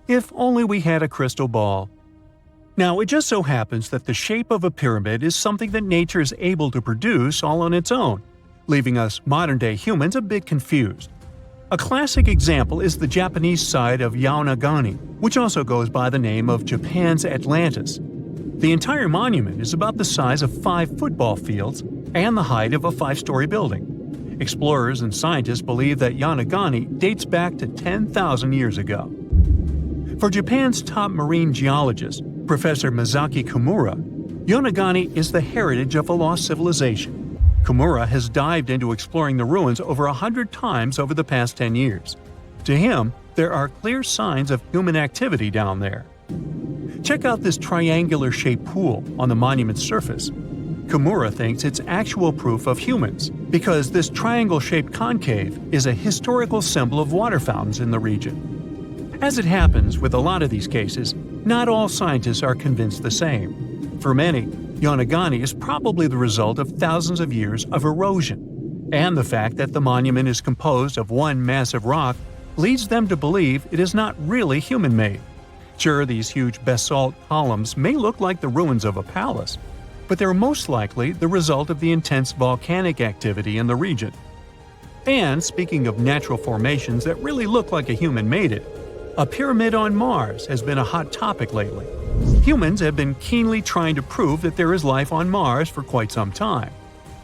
If only we had a crystal ball. Now, it just so happens that the shape of a pyramid is something that nature is able to produce all on its own, leaving us modern-day humans a bit confused. A classic example is the Japanese site of Yaonagani, which also goes by the name of Japan's Atlantis. The entire monument is about the size of 5 football fields and the height of a 5-story building. Explorers and scientists believe that Yaonagani dates back to 10,000 years ago. For Japan's top marine geologist, Professor Masaki Kimura, Yaonagani is the heritage of a lost civilization. Kimura has dived into exploring the ruins over 100 times over the past 10 years. To him, there are clear signs of human activity down there. Check out this triangular-shaped pool on the monument's surface. Kimura thinks it's actual proof of humans, because this triangle-shaped concave is a historical symbol of water fountains in the region. As it happens with a lot of these cases, not all scientists are convinced the same. For many, Yaonagani is probably the result of thousands of years of erosion, and the fact that the monument is composed of one massive rock leads them to believe it is not really human-made. Sure, these huge basalt columns may look like the ruins of a palace, but they're most likely the result of the intense volcanic activity in the region. And speaking of natural formations that really look like a human made it, a pyramid on Mars has been a hot topic lately. Humans have been keenly trying to prove that there is life on Mars for quite some time.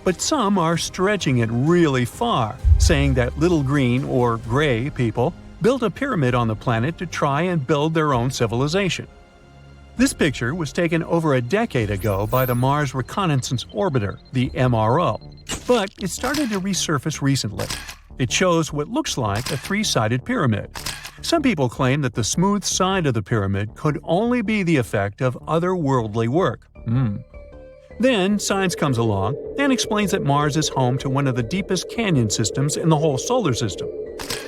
But some are stretching it really far, saying that little green or gray people built a pyramid on the planet to try and build their own civilization. This picture was taken over a decade ago by the Mars Reconnaissance Orbiter, the MRO, but it started to resurface recently. It shows what looks like a 3-sided pyramid. Some people claim that the smooth side of the pyramid could only be the effect of otherworldly work. Then science comes along and explains that Mars is home to one of the deepest canyon systems in the whole solar system.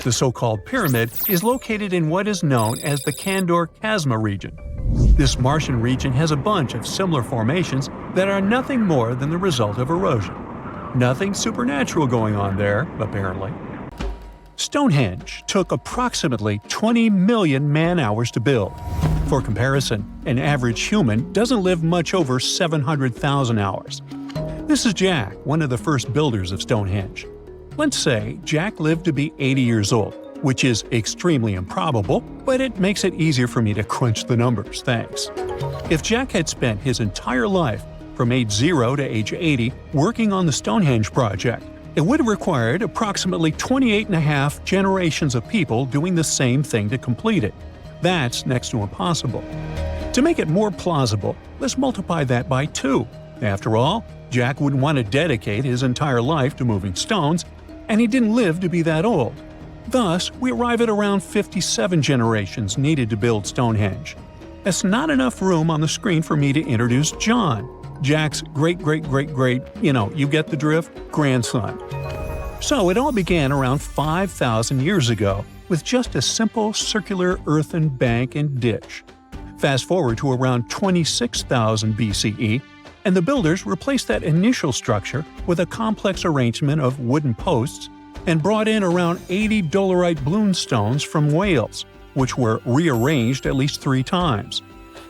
The so-called pyramid is located in what is known as the Kandor-Chasma region. This Martian region has a bunch of similar formations that are nothing more than the result of erosion. Nothing supernatural going on there, apparently. Stonehenge took approximately 20 million man-hours to build. For comparison, an average human doesn't live much over 700,000 hours. This is Jack, one of the first builders of Stonehenge. Let's say Jack lived to be 80 years old, which is extremely improbable, but it makes it easier for me to crunch the numbers, thanks. If Jack had spent his entire life, from age 0 to age 80, working on the Stonehenge project, it would have required approximately 28.5 generations of people doing the same thing to complete it. That's next to impossible. To make it more plausible, let's multiply that by 2. After all, Jack wouldn't want to dedicate his entire life to moving stones, and he didn't live to be that old. Thus, we arrive at around 57 generations needed to build Stonehenge. That's not enough room on the screen for me to introduce John, Jack's great-great-great-great, you get the drift, grandson. So it all began around 5,000 years ago with just a simple circular earthen bank and ditch. Fast forward to around 26,000 BCE, and the builders replaced that initial structure with a complex arrangement of wooden posts and brought in around 80 dolerite bloom stones from Wales, which were rearranged at least 3 times.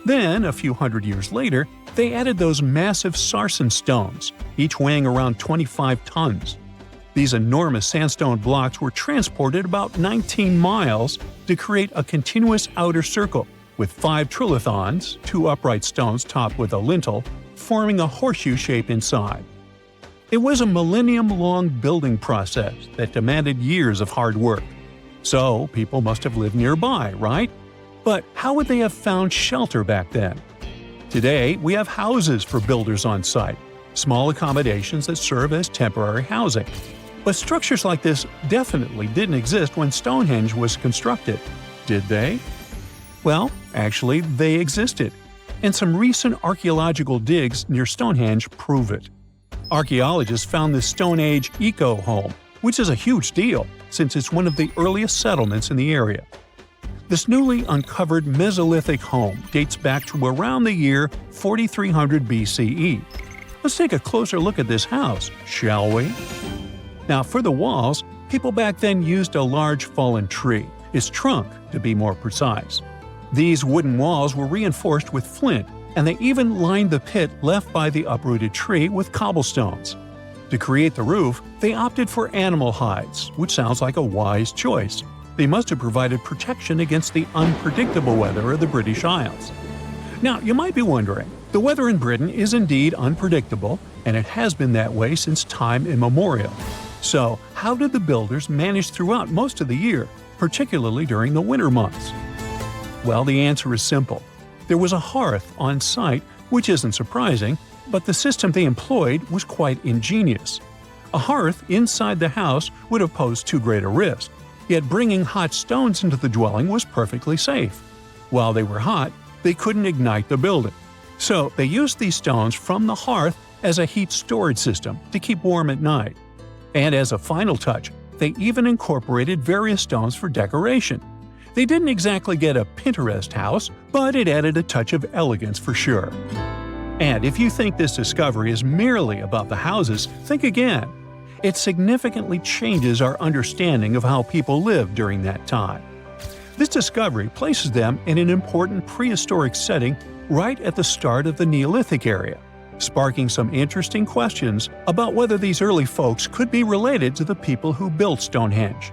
Then, a few hundred years later, they added those massive sarsen stones, each weighing around 25 tons. These enormous sandstone blocks were transported about 19 miles to create a continuous outer circle, with 5 trilithons, 2 upright stones topped with a lintel, forming a horseshoe shape inside. It was a millennium-long building process that demanded years of hard work. So, people must have lived nearby, right? But how would they have found shelter back then? Today, we have houses for builders on site, small accommodations that serve as temporary housing. But structures like this definitely didn't exist when Stonehenge was constructed, did they? Well, actually, they existed, and some recent archaeological digs near Stonehenge prove it. Archaeologists found this Stone Age eco-home, which is a huge deal since it's one of the earliest settlements in the area. This newly uncovered Mesolithic home dates back to around the year 4300 BCE. Let's take a closer look at this house, shall we? Now, for the walls, people back then used a large fallen tree, its trunk to be more precise. These wooden walls were reinforced with flint, and they even lined the pit left by the uprooted tree with cobblestones. To create the roof, they opted for animal hides, which sounds like a wise choice. They must have provided protection against the unpredictable weather of the British Isles. Now, you might be wondering, the weather in Britain is indeed unpredictable, and it has been that way since time immemorial. So, how did the builders manage throughout most of the year, particularly during the winter months? Well, the answer is simple. There was a hearth on site, which isn't surprising, but the system they employed was quite ingenious. A hearth inside the house would have posed too great a risk, yet bringing hot stones into the dwelling was perfectly safe. While they were hot, they couldn't ignite the building. So they used these stones from the hearth as a heat storage system to keep warm at night. And as a final touch, they even incorporated various stones for decoration. They didn't exactly get a Pinterest house, but it added a touch of elegance for sure. And if you think this discovery is merely about the houses, think again. It significantly changes our understanding of how people lived during that time. This discovery places them in an important prehistoric setting right at the start of the Neolithic area, sparking some interesting questions about whether these early folks could be related to the people who built Stonehenge.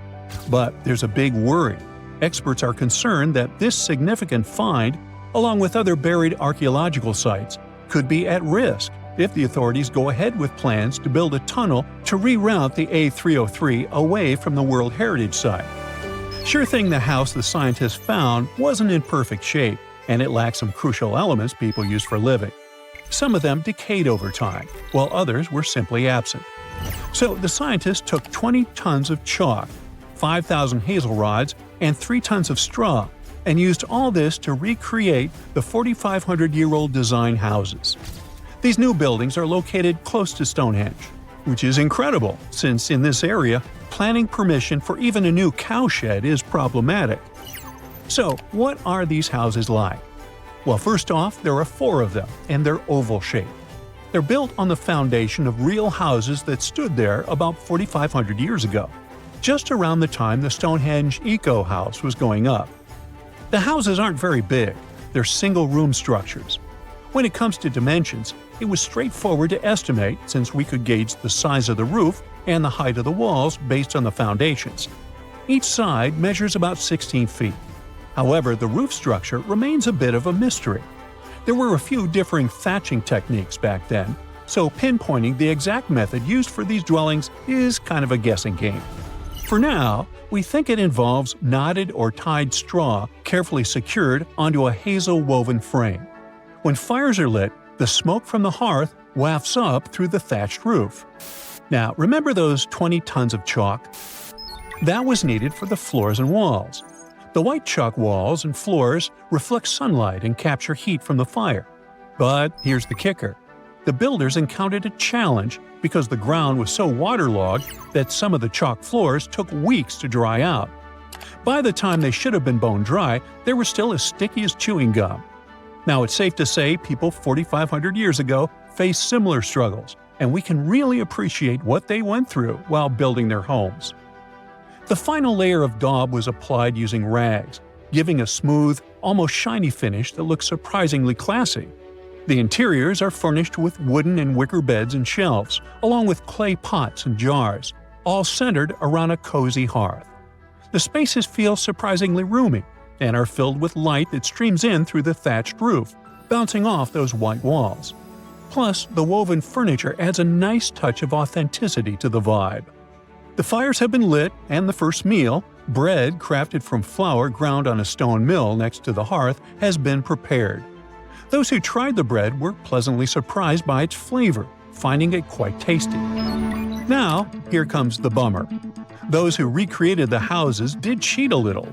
But there's a big worry. Experts are concerned that this significant find, along with other buried archaeological sites, could be at risk if the authorities go ahead with plans to build a tunnel to reroute the A303 away from the World Heritage Site. Sure thing the house the scientists found wasn't in perfect shape, and it lacked some crucial elements people use for living. Some of them decayed over time, while others were simply absent. So the scientists took 20 tons of chalk, 5,000 hazel rods, and 3 tons of straw, and used all this to recreate the 4,500-year-old design houses. These new buildings are located close to Stonehenge, which is incredible since in this area, planning permission for even a new cowshed is problematic. So, what are these houses like? Well, first off, there are 4 of them, and they're oval-shaped. They're built on the foundation of real houses that stood there about 4,500 years ago. just around the time the Stonehenge Eco House was going up. The houses aren't very big, they're single-room structures. When it comes to dimensions, it was straightforward to estimate since we could gauge the size of the roof and the height of the walls based on the foundations. Each side measures about 16 feet. However, the roof structure remains a bit of a mystery. There were a few differing thatching techniques back then, so pinpointing the exact method used for these dwellings is kind of a guessing game. For now, we think it involves knotted or tied straw carefully secured onto a hazel-woven frame. When fires are lit, the smoke from the hearth wafts up through the thatched roof. Now, remember those 20 tons of chalk? That was needed for the floors and walls. The white chalk walls and floors reflect sunlight and capture heat from the fire. But here's the kicker. The builders encountered a challenge because the ground was so waterlogged that some of the chalk floors took weeks to dry out. By the time they should have been bone dry, they were still as sticky as chewing gum. Now, it's safe to say people 4,500 years ago faced similar struggles, and we can really appreciate what they went through while building their homes. The final layer of daub was applied using rags, giving a smooth, almost shiny finish that looks surprisingly classy. The interiors are furnished with wooden and wicker beds and shelves, along with clay pots and jars, all centered around a cozy hearth. The spaces feel surprisingly roomy and are filled with light that streams in through the thatched roof, bouncing off those white walls. Plus, the woven furniture adds a nice touch of authenticity to the vibe. The fires have been lit, and the first meal, bread crafted from flour ground on a stone mill next to the hearth, has been prepared. Those who tried the bread were pleasantly surprised by its flavor, finding it quite tasty. Now, here comes the bummer. Those who recreated the houses did cheat a little.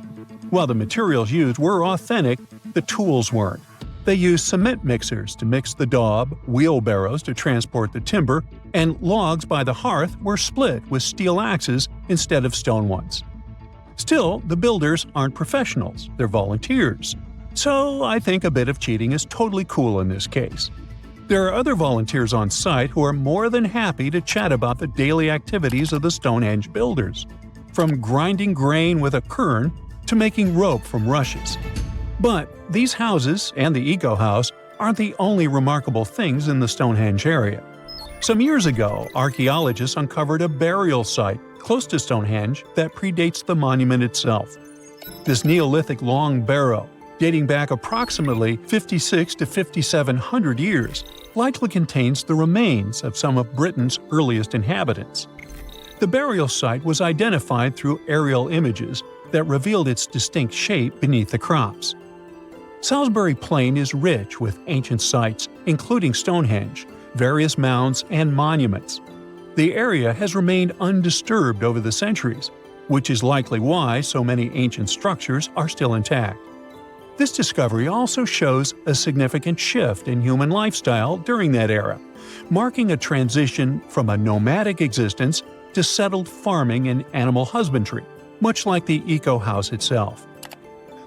While the materials used were authentic, the tools weren't. They used cement mixers to mix the daub, wheelbarrows to transport the timber, and logs by the hearth were split with steel axes instead of stone ones. Still, the builders aren't professionals, they're volunteers. So I think a bit of cheating is totally cool in this case. There are other volunteers on site who are more than happy to chat about the daily activities of the Stonehenge builders, from grinding grain with a quern to making rope from rushes. But these houses and the Eco House aren't the only remarkable things in the Stonehenge area. Some years ago, archaeologists uncovered a burial site close to Stonehenge that predates the monument itself. This Neolithic long barrow, dating back approximately 56 to 5,700 years, likely contains the remains of some of Britain's earliest inhabitants. The burial site was identified through aerial images that revealed its distinct shape beneath the crops. Salisbury Plain is rich with ancient sites, including Stonehenge, various mounds, and monuments. The area has remained undisturbed over the centuries, which is likely why so many ancient structures are still intact. This discovery also shows a significant shift in human lifestyle during that era, marking a transition from a nomadic existence to settled farming and animal husbandry, much like the Eco House itself.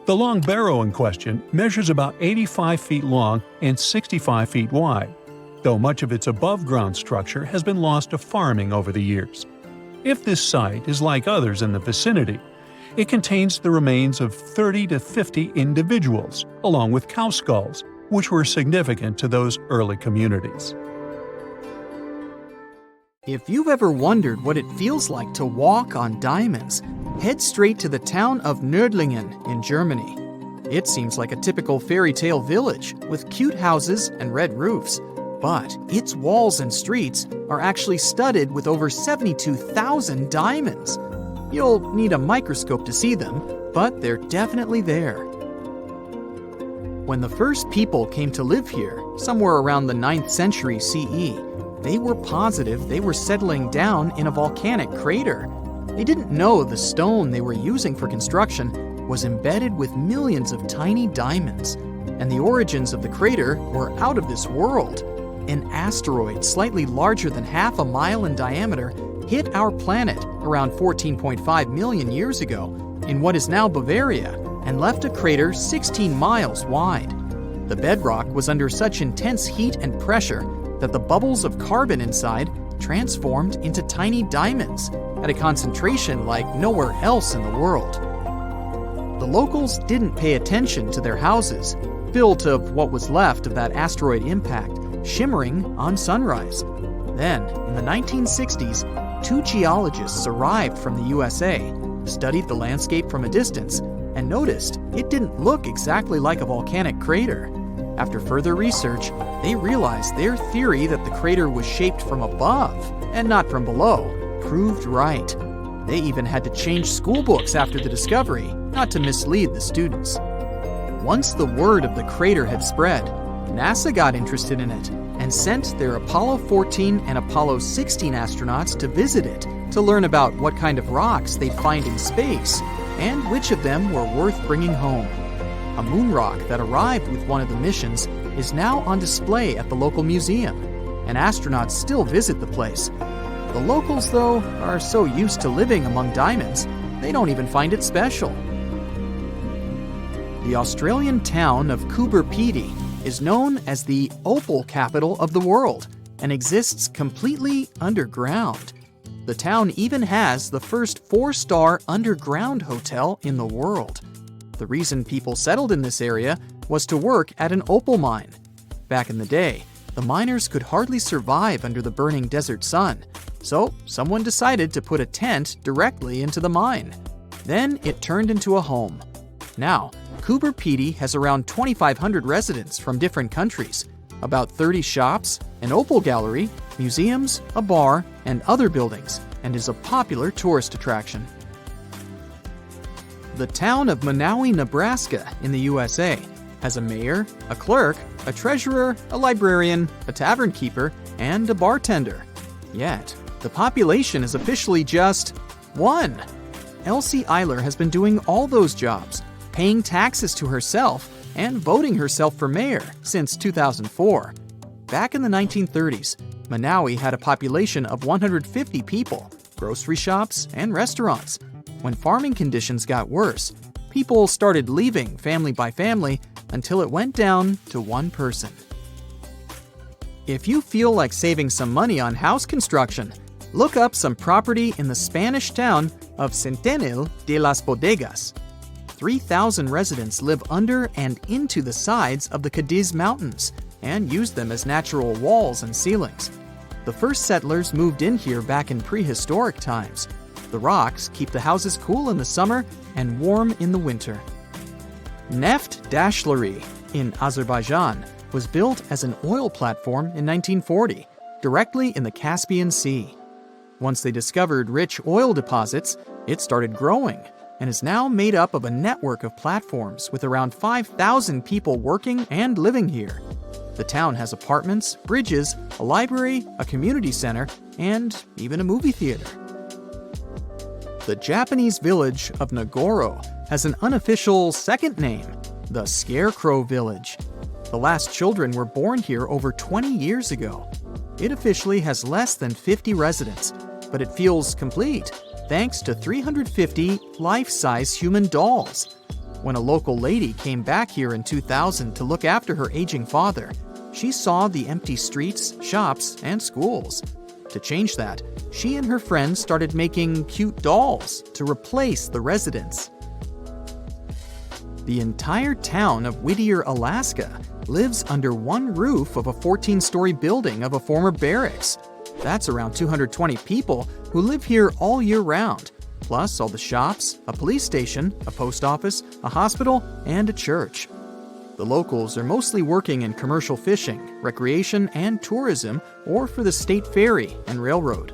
The long barrow in question measures about 85 feet long and 65 feet wide, though much of its above-ground structure has been lost to farming over the years. If this site is like others in the vicinity, it contains the remains of 30 to 50 individuals, along with cow skulls, which were significant to those early communities. If you've ever wondered what it feels like to walk on diamonds, head straight to the town of Nördlingen in Germany. It seems like a typical fairy tale village with cute houses and red roofs, but its walls and streets are actually studded with over 72,000 diamonds. You'll need a microscope to see them, but they're definitely there. When the first people came to live here, somewhere around the 9th century CE, they were positive they were settling down in a volcanic crater. They didn't know the stone they were using for construction was embedded with millions of tiny diamonds, and the origins of the crater were out of this world. An asteroid slightly larger than half a mile in diameter hit our planet around 14.5 million years ago in what is now Bavaria and left a crater 16 miles wide. The bedrock was under such intense heat and pressure that the bubbles of carbon inside transformed into tiny diamonds at a concentration like nowhere else in the world. The locals didn't pay attention to their houses, built of what was left of that asteroid impact, shimmering on sunrise. Then, in the 1960s, 2 geologists arrived from the USA, studied the landscape from a distance, and noticed it didn't look exactly like a volcanic crater. After further research, they realized their theory that the crater was shaped from above and not from below proved right. They even had to change school books after the discovery, not to mislead the students. Once the word of the crater had spread, NASA got interested in it and sent their Apollo 14 and Apollo 16 astronauts to visit it to learn about what kind of rocks they'd find in space and which of them were worth bringing home. A moon rock that arrived with one of the missions is now on display at the local museum, and astronauts still visit the place. The locals, though, are so used to living among diamonds, they don't even find it special. The Australian town of Coober Pedy is known as the opal capital of the world and exists completely underground. The town even has the first 4-star underground hotel in the world. The reason people settled in this area was to work at an opal mine. Back in the day, the miners could hardly survive under the burning desert sun, so someone decided to put a tent directly into the mine. Then it turned into a home. Now, Coober Pedy has around 2,500 residents from different countries, about 30 shops, an opal gallery, museums, a bar, and other buildings, and is a popular tourist attraction. The town of Monowi, Nebraska, in the USA, has a mayor, a clerk, a treasurer, a librarian, a tavern keeper, and a bartender. Yet, the population is officially just 1. Elsie Eiler has been doing all those jobs, paying taxes to herself, and voting herself for mayor since 2004. Back in the 1930s, Monowi had a population of 150 people, grocery shops, and restaurants. When farming conditions got worse, people started leaving family by family until it went down to 1 person. If you feel like saving some money on house construction, look up some property in the Spanish town of Centenil de las Bodegas. 3,000 residents live under and into the sides of the Cadiz Mountains and use them as natural walls and ceilings. The first settlers moved in here back in prehistoric times. The rocks keep the houses cool in the summer and warm in the winter. Neft Dashleri in Azerbaijan was built as an oil platform in 1940, directly in the Caspian Sea. Once they discovered rich oil deposits, it started growing and is now made up of a network of platforms with around 5,000 people working and living here. The town has apartments, bridges, a library, a community center, and even a movie theater. The Japanese village of Nagoro has an unofficial second name, the Scarecrow Village. The last children were born here over 20 years ago. It officially has less than 50 residents, but it feels complete thanks to 350 life-size human dolls. When a local lady came back here in 2000 to look after her aging father, she saw the empty streets, shops, and schools. To change that, she and her friends started making cute dolls to replace the residents. The entire town of Whittier, Alaska, lives under one roof of a 14-story building of a former barracks. That's around 220 people who live here all year round, plus all the shops, a police station, a post office, a hospital, and a church. The locals are mostly working in commercial fishing, recreation, and tourism, or for the state ferry and railroad.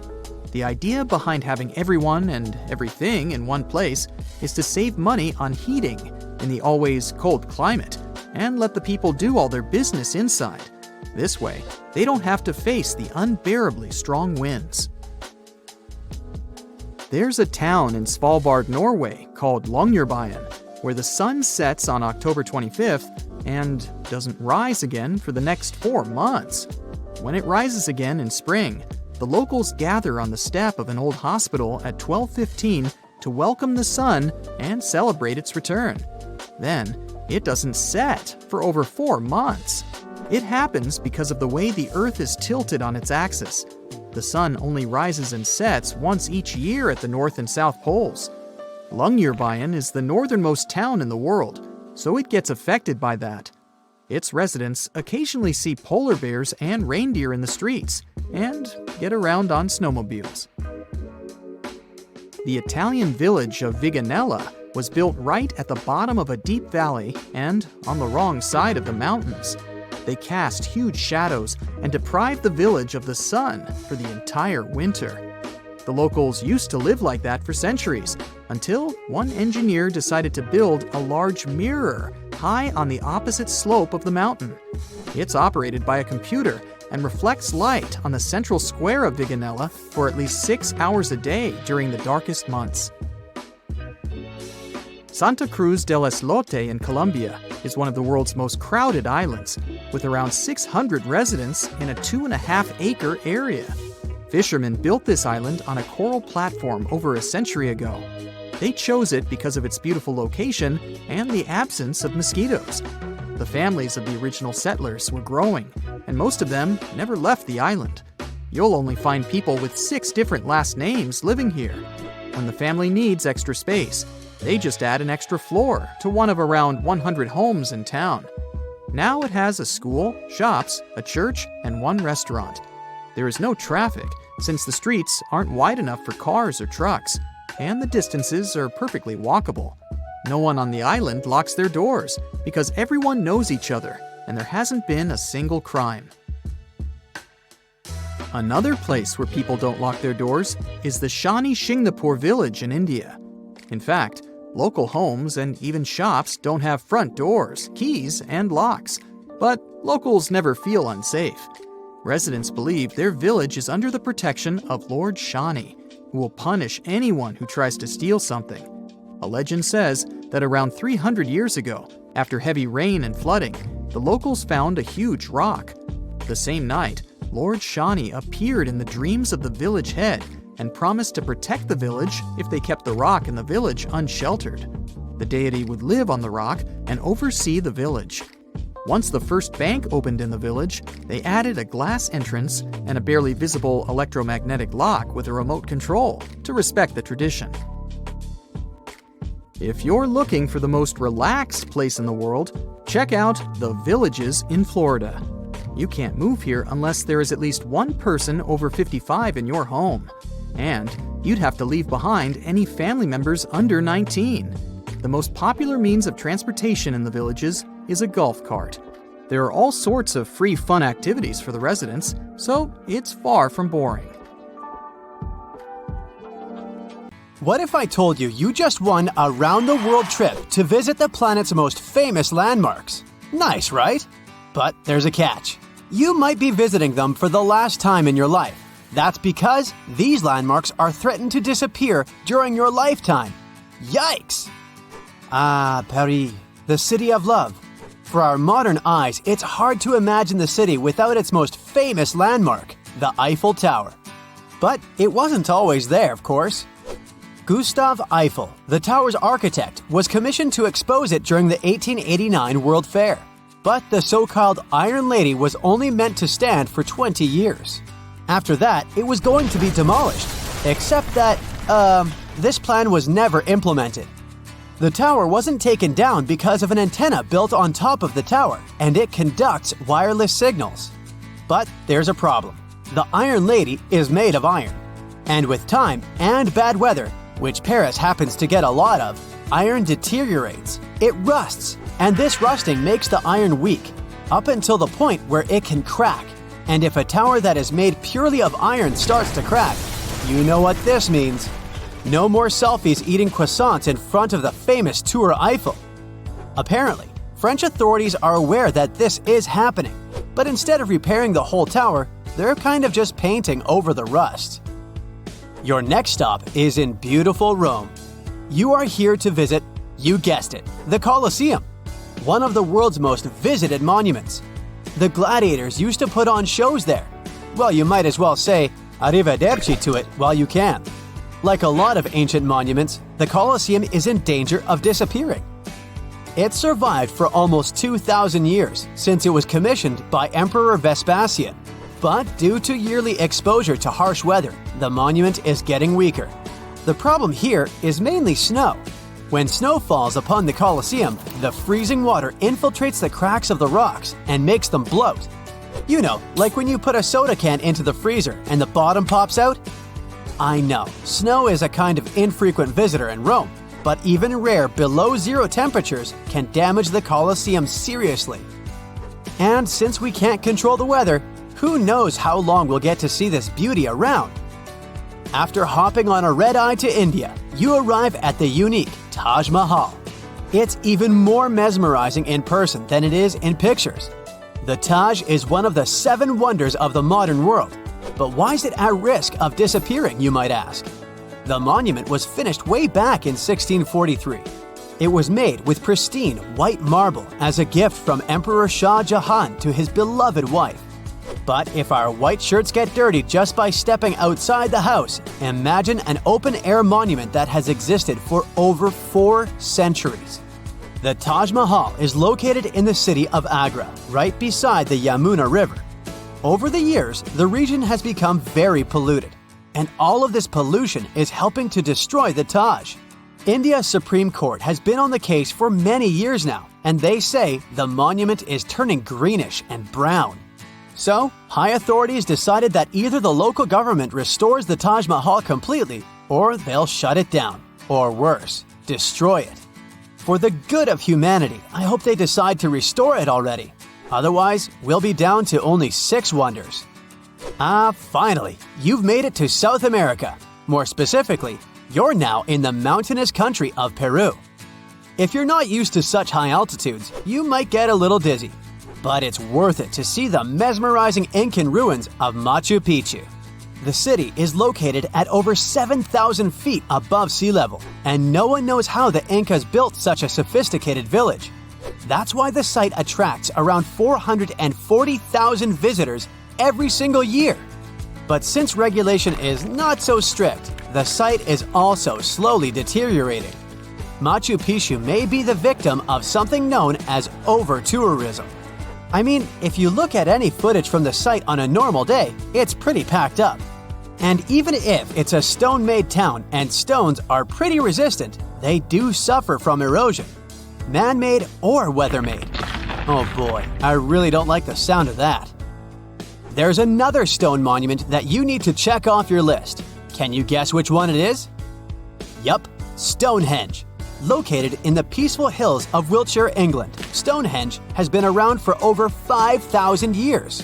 The idea behind having everyone and everything in one place is to save money on heating in the always cold climate and let the people do all their business inside. This way, they don't have to face the unbearably strong winds. There's a town in Svalbard, Norway called Longyearbyen, where the sun sets on October 25th and doesn't rise again for the next 4 months. When it rises again in spring, the locals gather on the step of an old hospital at 12:15 to welcome the sun and celebrate its return. Then, it doesn't set for over 4 months. It happens because of the way the Earth is tilted on its axis. The sun only rises and sets once each year at the North and South Poles. Longyearbyen is the northernmost town in the world, so it gets affected by that. Its residents occasionally see polar bears and reindeer in the streets and get around on snowmobiles. The Italian village of Viganella was built right at the bottom of a deep valley and on the wrong side of the mountains. They cast huge shadows and deprived the village of the sun for the entire winter. The locals used to live like that for centuries, until one engineer decided to build a large mirror high on the opposite slope of the mountain. It's operated by a computer and reflects light on the central square of Viganella for at least 6 hours a day during the darkest months. Santa Cruz del Islote in Colombia is one of the world's most crowded islands, with around 600 residents in a 2.5-acre area. Fishermen built this island on a coral platform over a century ago. They chose it because of its beautiful location and the absence of mosquitoes. The families of the original settlers were growing, and most of them never left the island. You'll only find people with 6 different last names living here. When the family needs extra space, they just add an extra floor to one of around 100 homes in town. Now it has a school, shops, a church, and 1 restaurant. There is no traffic, since the streets aren't wide enough for cars or trucks, and the distances are perfectly walkable. No one on the island locks their doors, because everyone knows each other, and there hasn't been a single crime. Another place where people don't lock their doors is the Shani Shingnapur village in India. In fact, local homes and even shops don't have front doors, keys, and locks, but locals never feel unsafe. Residents believe their village is under the protection of Lord Shani, who will punish anyone who tries to steal something. A legend says that around 300 years ago, after heavy rain and flooding, the locals found a huge rock. The same night, Lord Shani appeared in the dreams of the village head and promised to protect the village if they kept the rock and the village unsheltered. The deity would live on the rock and oversee the village. Once the first bank opened in the village, they added a glass entrance and a barely visible electromagnetic lock with a remote control to respect the tradition. If you're looking for the most relaxed place in the world, check out the Villages in Florida. You can't move here unless there is at least one person over 55 in your home. And you'd have to leave behind any family members under 19. The most popular means of transportation in the villages is a golf cart. There are all sorts of free fun activities for the residents, so it's far from boring. What if I told you you just won a round-the-world trip to visit the planet's most famous landmarks? Nice, right? But there's a catch. You might be visiting them for the last time in your life. That's because these landmarks are threatened to disappear during your lifetime. Yikes! Ah, Paris, the city of love. For our modern eyes, it's hard to imagine the city without its most famous landmark, the Eiffel Tower. But it wasn't always there, of course. Gustav Eiffel, the tower's architect, was commissioned to expose it during the 1889 World Fair. But the so-called Iron Lady was only meant to stand for 20 years. After that, it was going to be demolished, except that, this plan was never implemented. The tower wasn't taken down because of an antenna built on top of the tower, and it conducts wireless signals. But there's a problem. The Iron Lady is made of iron. And with time and bad weather, which Paris happens to get a lot of, iron deteriorates. It rusts, and this rusting makes the iron weak, up until the point where it can crack. And if a tower that is made purely of iron starts to crack, you know what this means. No more selfies eating croissants in front of the famous Tour Eiffel. Apparently, French authorities are aware that this is happening, but instead of repairing the whole tower, they're kind of just painting over the rust. Your next stop is in beautiful Rome. You are here to visit, you guessed it, the Colosseum, one of the world's most visited monuments. The gladiators used to put on shows there. Well, you might as well say arrivederci to it while you can. Like a lot of ancient monuments, the Colosseum is in danger of disappearing. It survived for almost 2,000 years since it was commissioned by Emperor Vespasian. But due to yearly exposure to harsh weather, the monument is getting weaker. The problem here is mainly snow. When snow falls upon the Colosseum, the freezing water infiltrates the cracks of the rocks and makes them bloat. You know, like when you put a soda can into the freezer and the bottom pops out? I know, snow is a kind of infrequent visitor in Rome, but even rare below-zero temperatures can damage the Colosseum seriously. And since we can't control the weather, who knows how long we'll get to see this beauty around? After hopping on a red-eye to India, you arrive at the unique Taj Mahal. It's even more mesmerizing in person than it is in pictures. The Taj is one of the 7 wonders of the modern world. But why is it at risk of disappearing, you might ask? The monument was finished way back in 1643. It was made with pristine white marble as a gift from Emperor Shah Jahan to his beloved wife. But if our white shirts get dirty just by stepping outside the house, imagine an open-air monument that has existed for over 4 centuries. The Taj Mahal is located in the city of Agra, right beside the Yamuna River. Over the years, the region has become very polluted, and all of this pollution is helping to destroy the Taj. India's Supreme Court has been on the case for many years now, and they say the monument is turning greenish and brown. So, high authorities decided that either the local government restores the Taj Mahal completely, or they'll shut it down, or worse, destroy it. For the good of humanity, I hope they decide to restore it already. Otherwise, we'll be down to only 6 wonders. Finally, you've made it to South America. More specifically, you're now in the mountainous country of Peru. If you're not used to such high altitudes, you might get a little dizzy. But it's worth it to see the mesmerizing Incan ruins of Machu Picchu. The city is located at over 7,000 feet above sea level, and no one knows how the Incas built such a sophisticated village. That's why the site attracts around 440,000 visitors every single year. But since regulation is not so strict, the site is also slowly deteriorating. Machu Picchu may be the victim of something known as over-tourism. I mean, if you look at any footage from the site on a normal day, it's pretty packed up. And even if it's a stone-made town and stones are pretty resistant, they do suffer from erosion. Man-made or weather-made. Oh boy, I really don't like the sound of that. There's another stone monument that you need to check off your list. Can you guess which one it is? Yup, Stonehenge. Located in the peaceful hills of Wiltshire, England, Stonehenge has been around for over 5,000 years.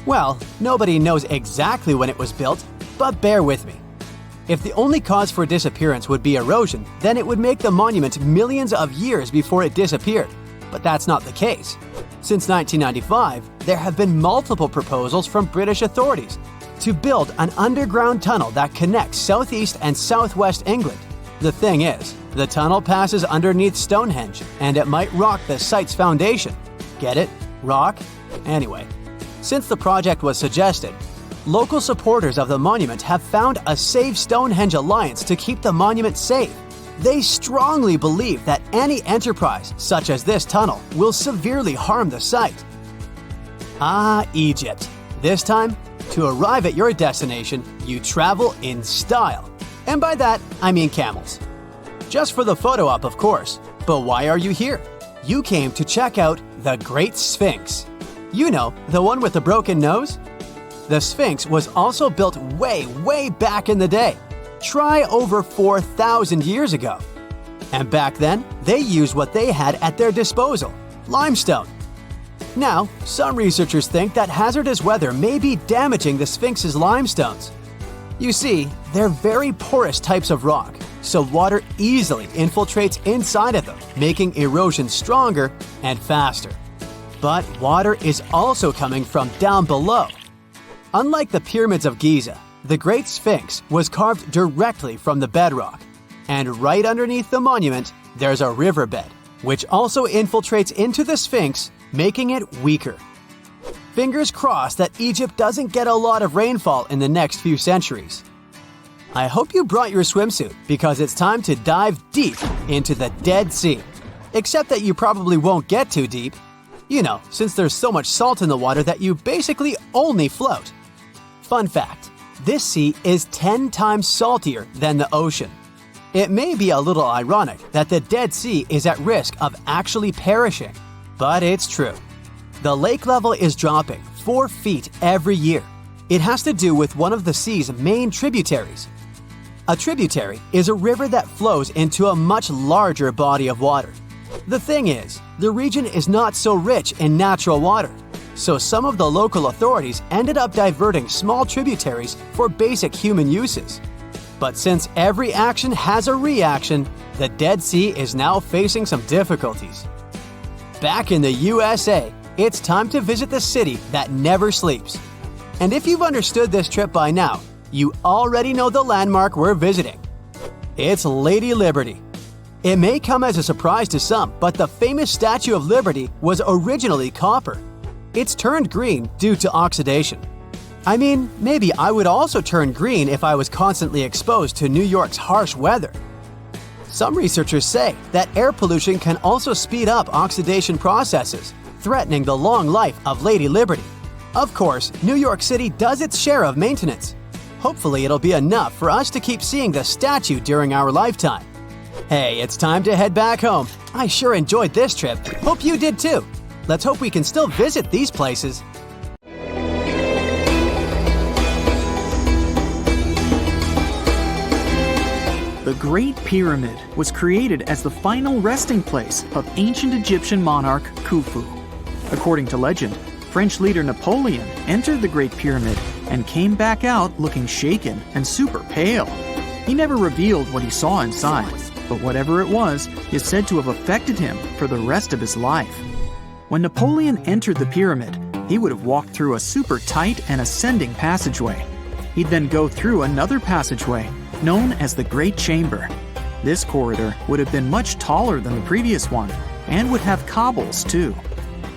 Well, nobody knows exactly when it was built, but bear with me. If the only cause for disappearance would be erosion, then it would make the monument millions of years before it disappeared. But that's not the case. Since 1995, there have been multiple proposals from British authorities to build an underground tunnel that connects southeast and southwest England. The thing is, the tunnel passes underneath Stonehenge, and it might rock the site's foundation. Get it? Rock? Anyway, since the project was suggested, local supporters of the monument have found a Save Stonehenge alliance to keep the monument safe. They strongly believe that any enterprise, such as this tunnel, will severely harm the site. Egypt. This time, to arrive at your destination, you travel in style. And by that, I mean camels. Just for the photo op, of course. But why are you here? You came to check out the Great Sphinx. You know, the one with the broken nose? The Sphinx was also built way back in the day. Try over 4,000 years ago. And back then, they used what they had at their disposal, limestone. Now, some researchers think that hazardous weather may be damaging the Sphinx's limestones. You see, they're very porous types of rock, so water easily infiltrates inside of them, making erosion stronger and faster. But water is also coming from down below. Unlike the pyramids of Giza, the Great Sphinx was carved directly from the bedrock. And right underneath the monument, there's a riverbed, which also infiltrates into the Sphinx, making it weaker. Fingers crossed that Egypt doesn't get a lot of rainfall in the next few centuries. I hope you brought your swimsuit because it's time to dive deep into the Dead Sea. Except that you probably won't get too deep. You know, since there's so much salt in the water that you basically only float. Fun fact, this sea is 10 times saltier than the ocean. It may be a little ironic that the Dead Sea is at risk of actually perishing, but it's true. The lake level is dropping 4 feet every year. It has to do with one of the sea's main tributaries. A tributary is a river that flows into a much larger body of water. The thing is, the region is not so rich in natural water, so some of the local authorities ended up diverting small tributaries for basic human uses. But since every action has a reaction, the Dead Sea is now facing some difficulties. Back in the USA, it's time to visit the city that never sleeps. And if you've understood this trip by now, you already know the landmark we're visiting. It's Lady Liberty. It may come as a surprise to some, but the famous Statue of Liberty was originally copper. It's turned green due to oxidation. I mean, maybe I would also turn green if I was constantly exposed to New York's harsh weather. Some researchers say that air pollution can also speed up oxidation processes, threatening the long life of Lady Liberty. Of course, New York City does its share of maintenance. Hopefully it'll be enough for us to keep seeing the statue during our lifetime. Hey, it's time to head back home. I sure enjoyed this trip. Hope you did too. Let's hope we can still visit these places. The Great Pyramid was created as the final resting place of ancient Egyptian monarch Khufu. According to legend, French leader Napoleon entered the Great Pyramid and came back out looking shaken and super pale. He never revealed what he saw inside, but whatever it was is said to have affected him for the rest of his life. When Napoleon entered the pyramid, he would have walked through a super tight and ascending passageway. He'd then go through another passageway, known as the Great Chamber. This corridor would have been much taller than the previous one, and would have cobbles too.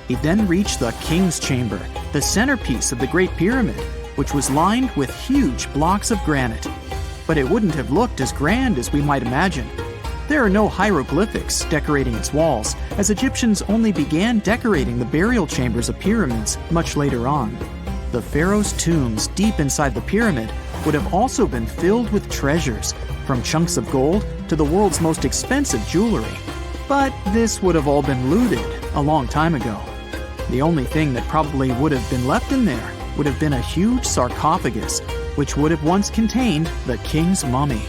He'd then reach the King's Chamber, the centerpiece of the Great Pyramid, which was lined with huge blocks of granite. But it wouldn't have looked as grand as we might imagine. There are no hieroglyphics decorating its walls, as Egyptians only began decorating the burial chambers of pyramids much later on. The pharaohs' tombs deep inside the pyramid would have also been filled with treasures, from chunks of gold to the world's most expensive jewelry. But this would have all been looted a long time ago. The only thing that probably would have been left in there would have been a huge sarcophagus, which would have once contained the king's mummy.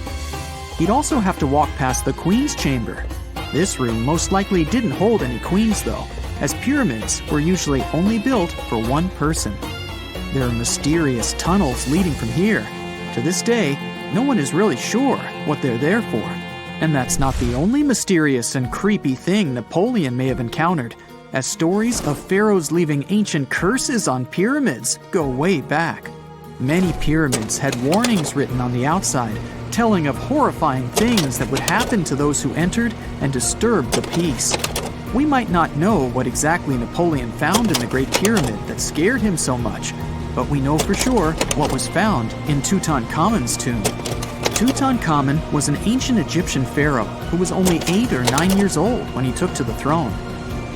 He'd also have to walk past the queen's chamber. This room most likely didn't hold any queens though, as pyramids were usually only built for one person. There are mysterious tunnels leading from here. To this day, no one is really sure what they're there for. And that's not the only mysterious and creepy thing Napoleon may have encountered, as stories of pharaohs leaving ancient curses on pyramids go way back. Many pyramids had warnings written on the outside, telling of horrifying things that would happen to those who entered and disturbed the peace. We might not know what exactly Napoleon found in the Great Pyramid that scared him so much, but we know for sure what was found in Tutankhamun's tomb. Tutankhamun was an ancient Egyptian pharaoh who was only 8 or 9 years old when he took to the throne.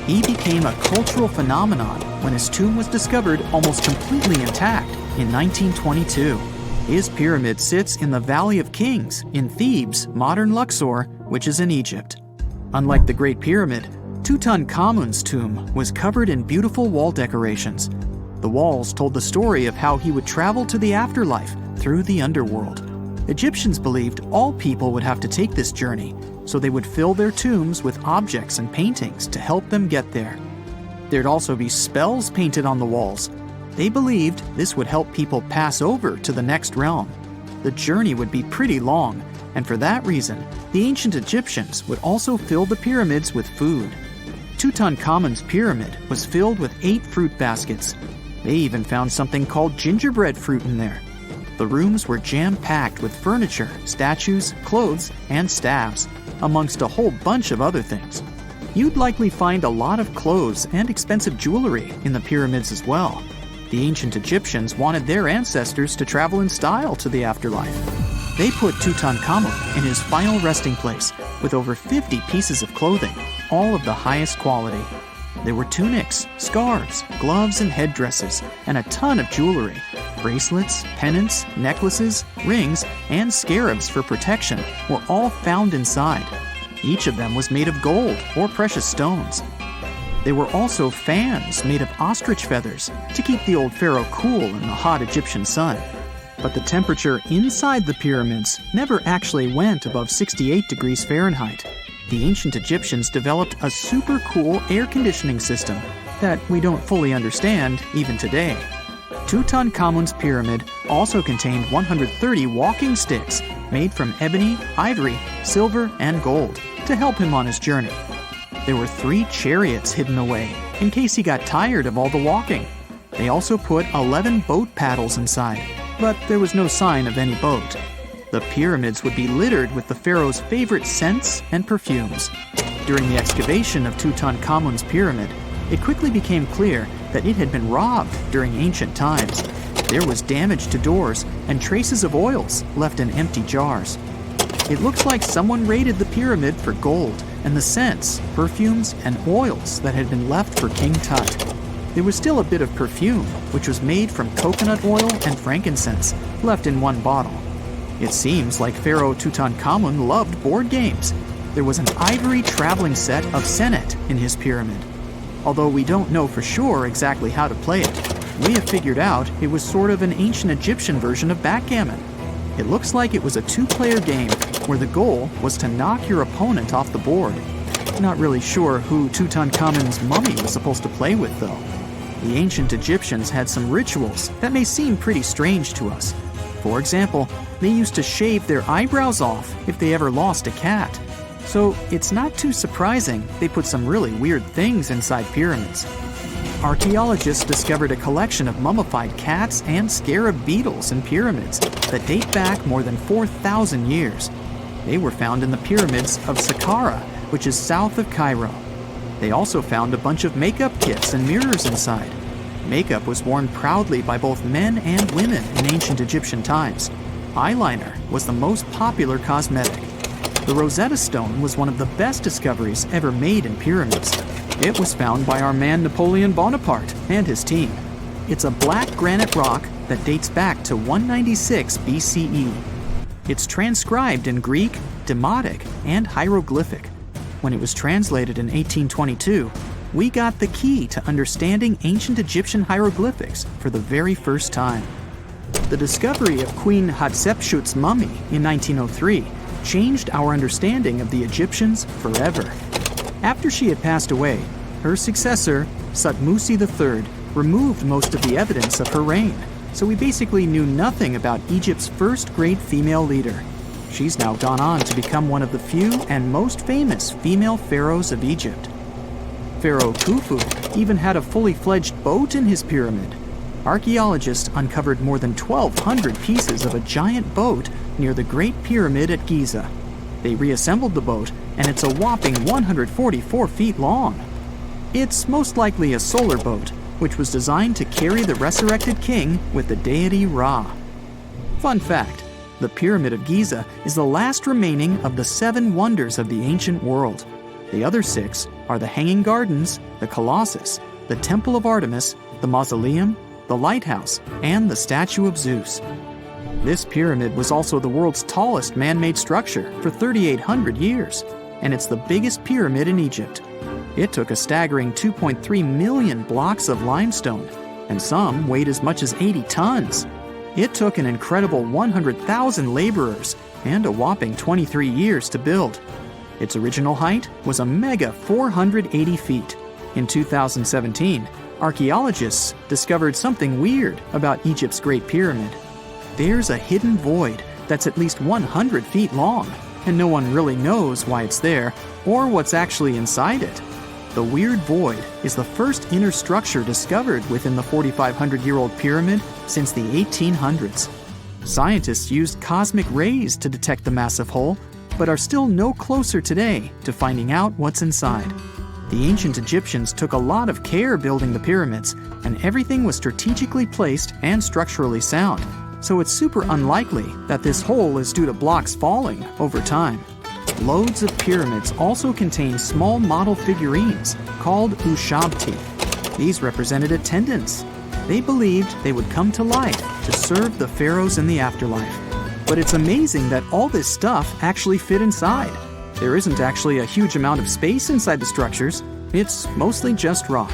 He became a cultural phenomenon when his tomb was discovered almost completely intact in 1922. His pyramid sits in the Valley of Kings in Thebes, modern Luxor, which is in Egypt. Unlike the Great Pyramid, Tutankhamun's tomb was covered in beautiful wall decorations. The walls told the story of how he would travel to the afterlife through the underworld. Egyptians believed all people would have to take this journey, so they would fill their tombs with objects and paintings to help them get there. There'd also be spells painted on the walls. They believed this would help people pass over to the next realm. The journey would be pretty long, and for that reason, the ancient Egyptians would also fill the pyramids with food. Tutankhamun's pyramid was filled with 8 fruit baskets. They even found something called gingerbread fruit in there. The rooms were jam-packed with furniture, statues, clothes, and staffs, amongst a whole bunch of other things. You'd likely find a lot of clothes and expensive jewelry in the pyramids as well. The ancient Egyptians wanted their ancestors to travel in style to the afterlife. They put Tutankhamun in his final resting place with over 50 pieces of clothing, all of the highest quality. There were tunics, scarves, gloves, and headdresses, and a ton of jewelry. Bracelets, pendants, necklaces, rings, and scarabs for protection were all found inside. Each of them was made of gold or precious stones. There were also fans made of ostrich feathers to keep the old pharaoh cool in the hot Egyptian sun. But the temperature inside the pyramids never actually went above 68 degrees Fahrenheit. The ancient Egyptians developed a super cool air conditioning system that we don't fully understand even today. Tutankhamun's pyramid also contained 130 walking sticks made from ebony, ivory, silver, and gold to help him on his journey. There were 3 chariots hidden away in case he got tired of all the walking. They also put 11 boat paddles inside, but there was no sign of any boat. The pyramids would be littered with the pharaoh's favorite scents and perfumes. During the excavation of Tutankhamun's pyramid, it quickly became clear that it had been robbed during ancient times. There was damage to doors and traces of oils left in empty jars. It looks like someone raided the pyramid for gold and the scents, perfumes, and oils that had been left for King Tut. There was still a bit of perfume, which was made from coconut oil and frankincense, left in one bottle. It seems like Pharaoh Tutankhamun loved board games. There was an ivory traveling set of senet in his pyramid. Although we don't know for sure exactly how to play it, we have figured out it was sort of an ancient Egyptian version of backgammon. It looks like it was a 2-player game where the goal was to knock your opponent off the board. Not really sure who Tutankhamun's mummy was supposed to play with, though. The ancient Egyptians had some rituals that may seem pretty strange to us. For example, they used to shave their eyebrows off if they ever lost a cat. So it's not too surprising they put some really weird things inside pyramids. Archaeologists discovered a collection of mummified cats and scarab beetles in pyramids that date back more than 4,000 years. They were found in the pyramids of Saqqara, which is south of Cairo. They also found a bunch of makeup kits and mirrors inside. Makeup was worn proudly by both men and women in ancient Egyptian times. Eyeliner was the most popular cosmetic. The Rosetta Stone was one of the best discoveries ever made in pyramids. It was found by our man Napoleon Bonaparte and his team. It's a black granite rock that dates back to 196 BCE. It's transcribed in Greek, Demotic, and hieroglyphic. When it was translated in 1822, we got the key to understanding ancient Egyptian hieroglyphics for the very first time. The discovery of Queen Hatshepsut's mummy in 1903 changed our understanding of the Egyptians forever. After she had passed away, her successor, Thutmose III, removed most of the evidence of her reign, so we basically knew nothing about Egypt's first great female leader. She's now gone on to become one of the few and most famous female pharaohs of Egypt. Pharaoh Khufu even had a fully fledged boat in his pyramid. Archaeologists uncovered more than 1,200 pieces of a giant boat near the Great Pyramid at Giza. They reassembled the boat, and it's a whopping 144 feet long. It's most likely a solar boat, which was designed to carry the resurrected king with the deity Ra. Fun fact, the Pyramid of Giza is the last remaining of the 7 wonders of the ancient world. The other 6 are the Hanging Gardens, the Colossus, the Temple of Artemis, the Mausoleum, the Lighthouse, and the Statue of Zeus. This pyramid was also the world's tallest man-made structure for 3,800 years, and it's the biggest pyramid in Egypt. It took a staggering 2.3 million blocks of limestone, and some weighed as much as 80 tons. It took an incredible 100,000 laborers and a whopping 23 years to build. Its original height was a mega 480 feet. In 2017, archaeologists discovered something weird about Egypt's Great Pyramid. There's a hidden void that's at least 100 feet long, and no one really knows why it's there or what's actually inside it. The weird void is the first inner structure discovered within the 4,500-year-old pyramid since the 1800s. Scientists used cosmic rays to detect the massive hole, but are still no closer today to finding out what's inside. The ancient Egyptians took a lot of care building the pyramids, and everything was strategically placed and structurally sound, so it's super unlikely that this hole is due to blocks falling over time. Loads of pyramids also contain small model figurines called ushabti. These represented attendants. They believed they would come to life to serve the pharaohs in the afterlife. But it's amazing that all this stuff actually fit inside. There isn't actually a huge amount of space inside the structures. It's mostly just rock.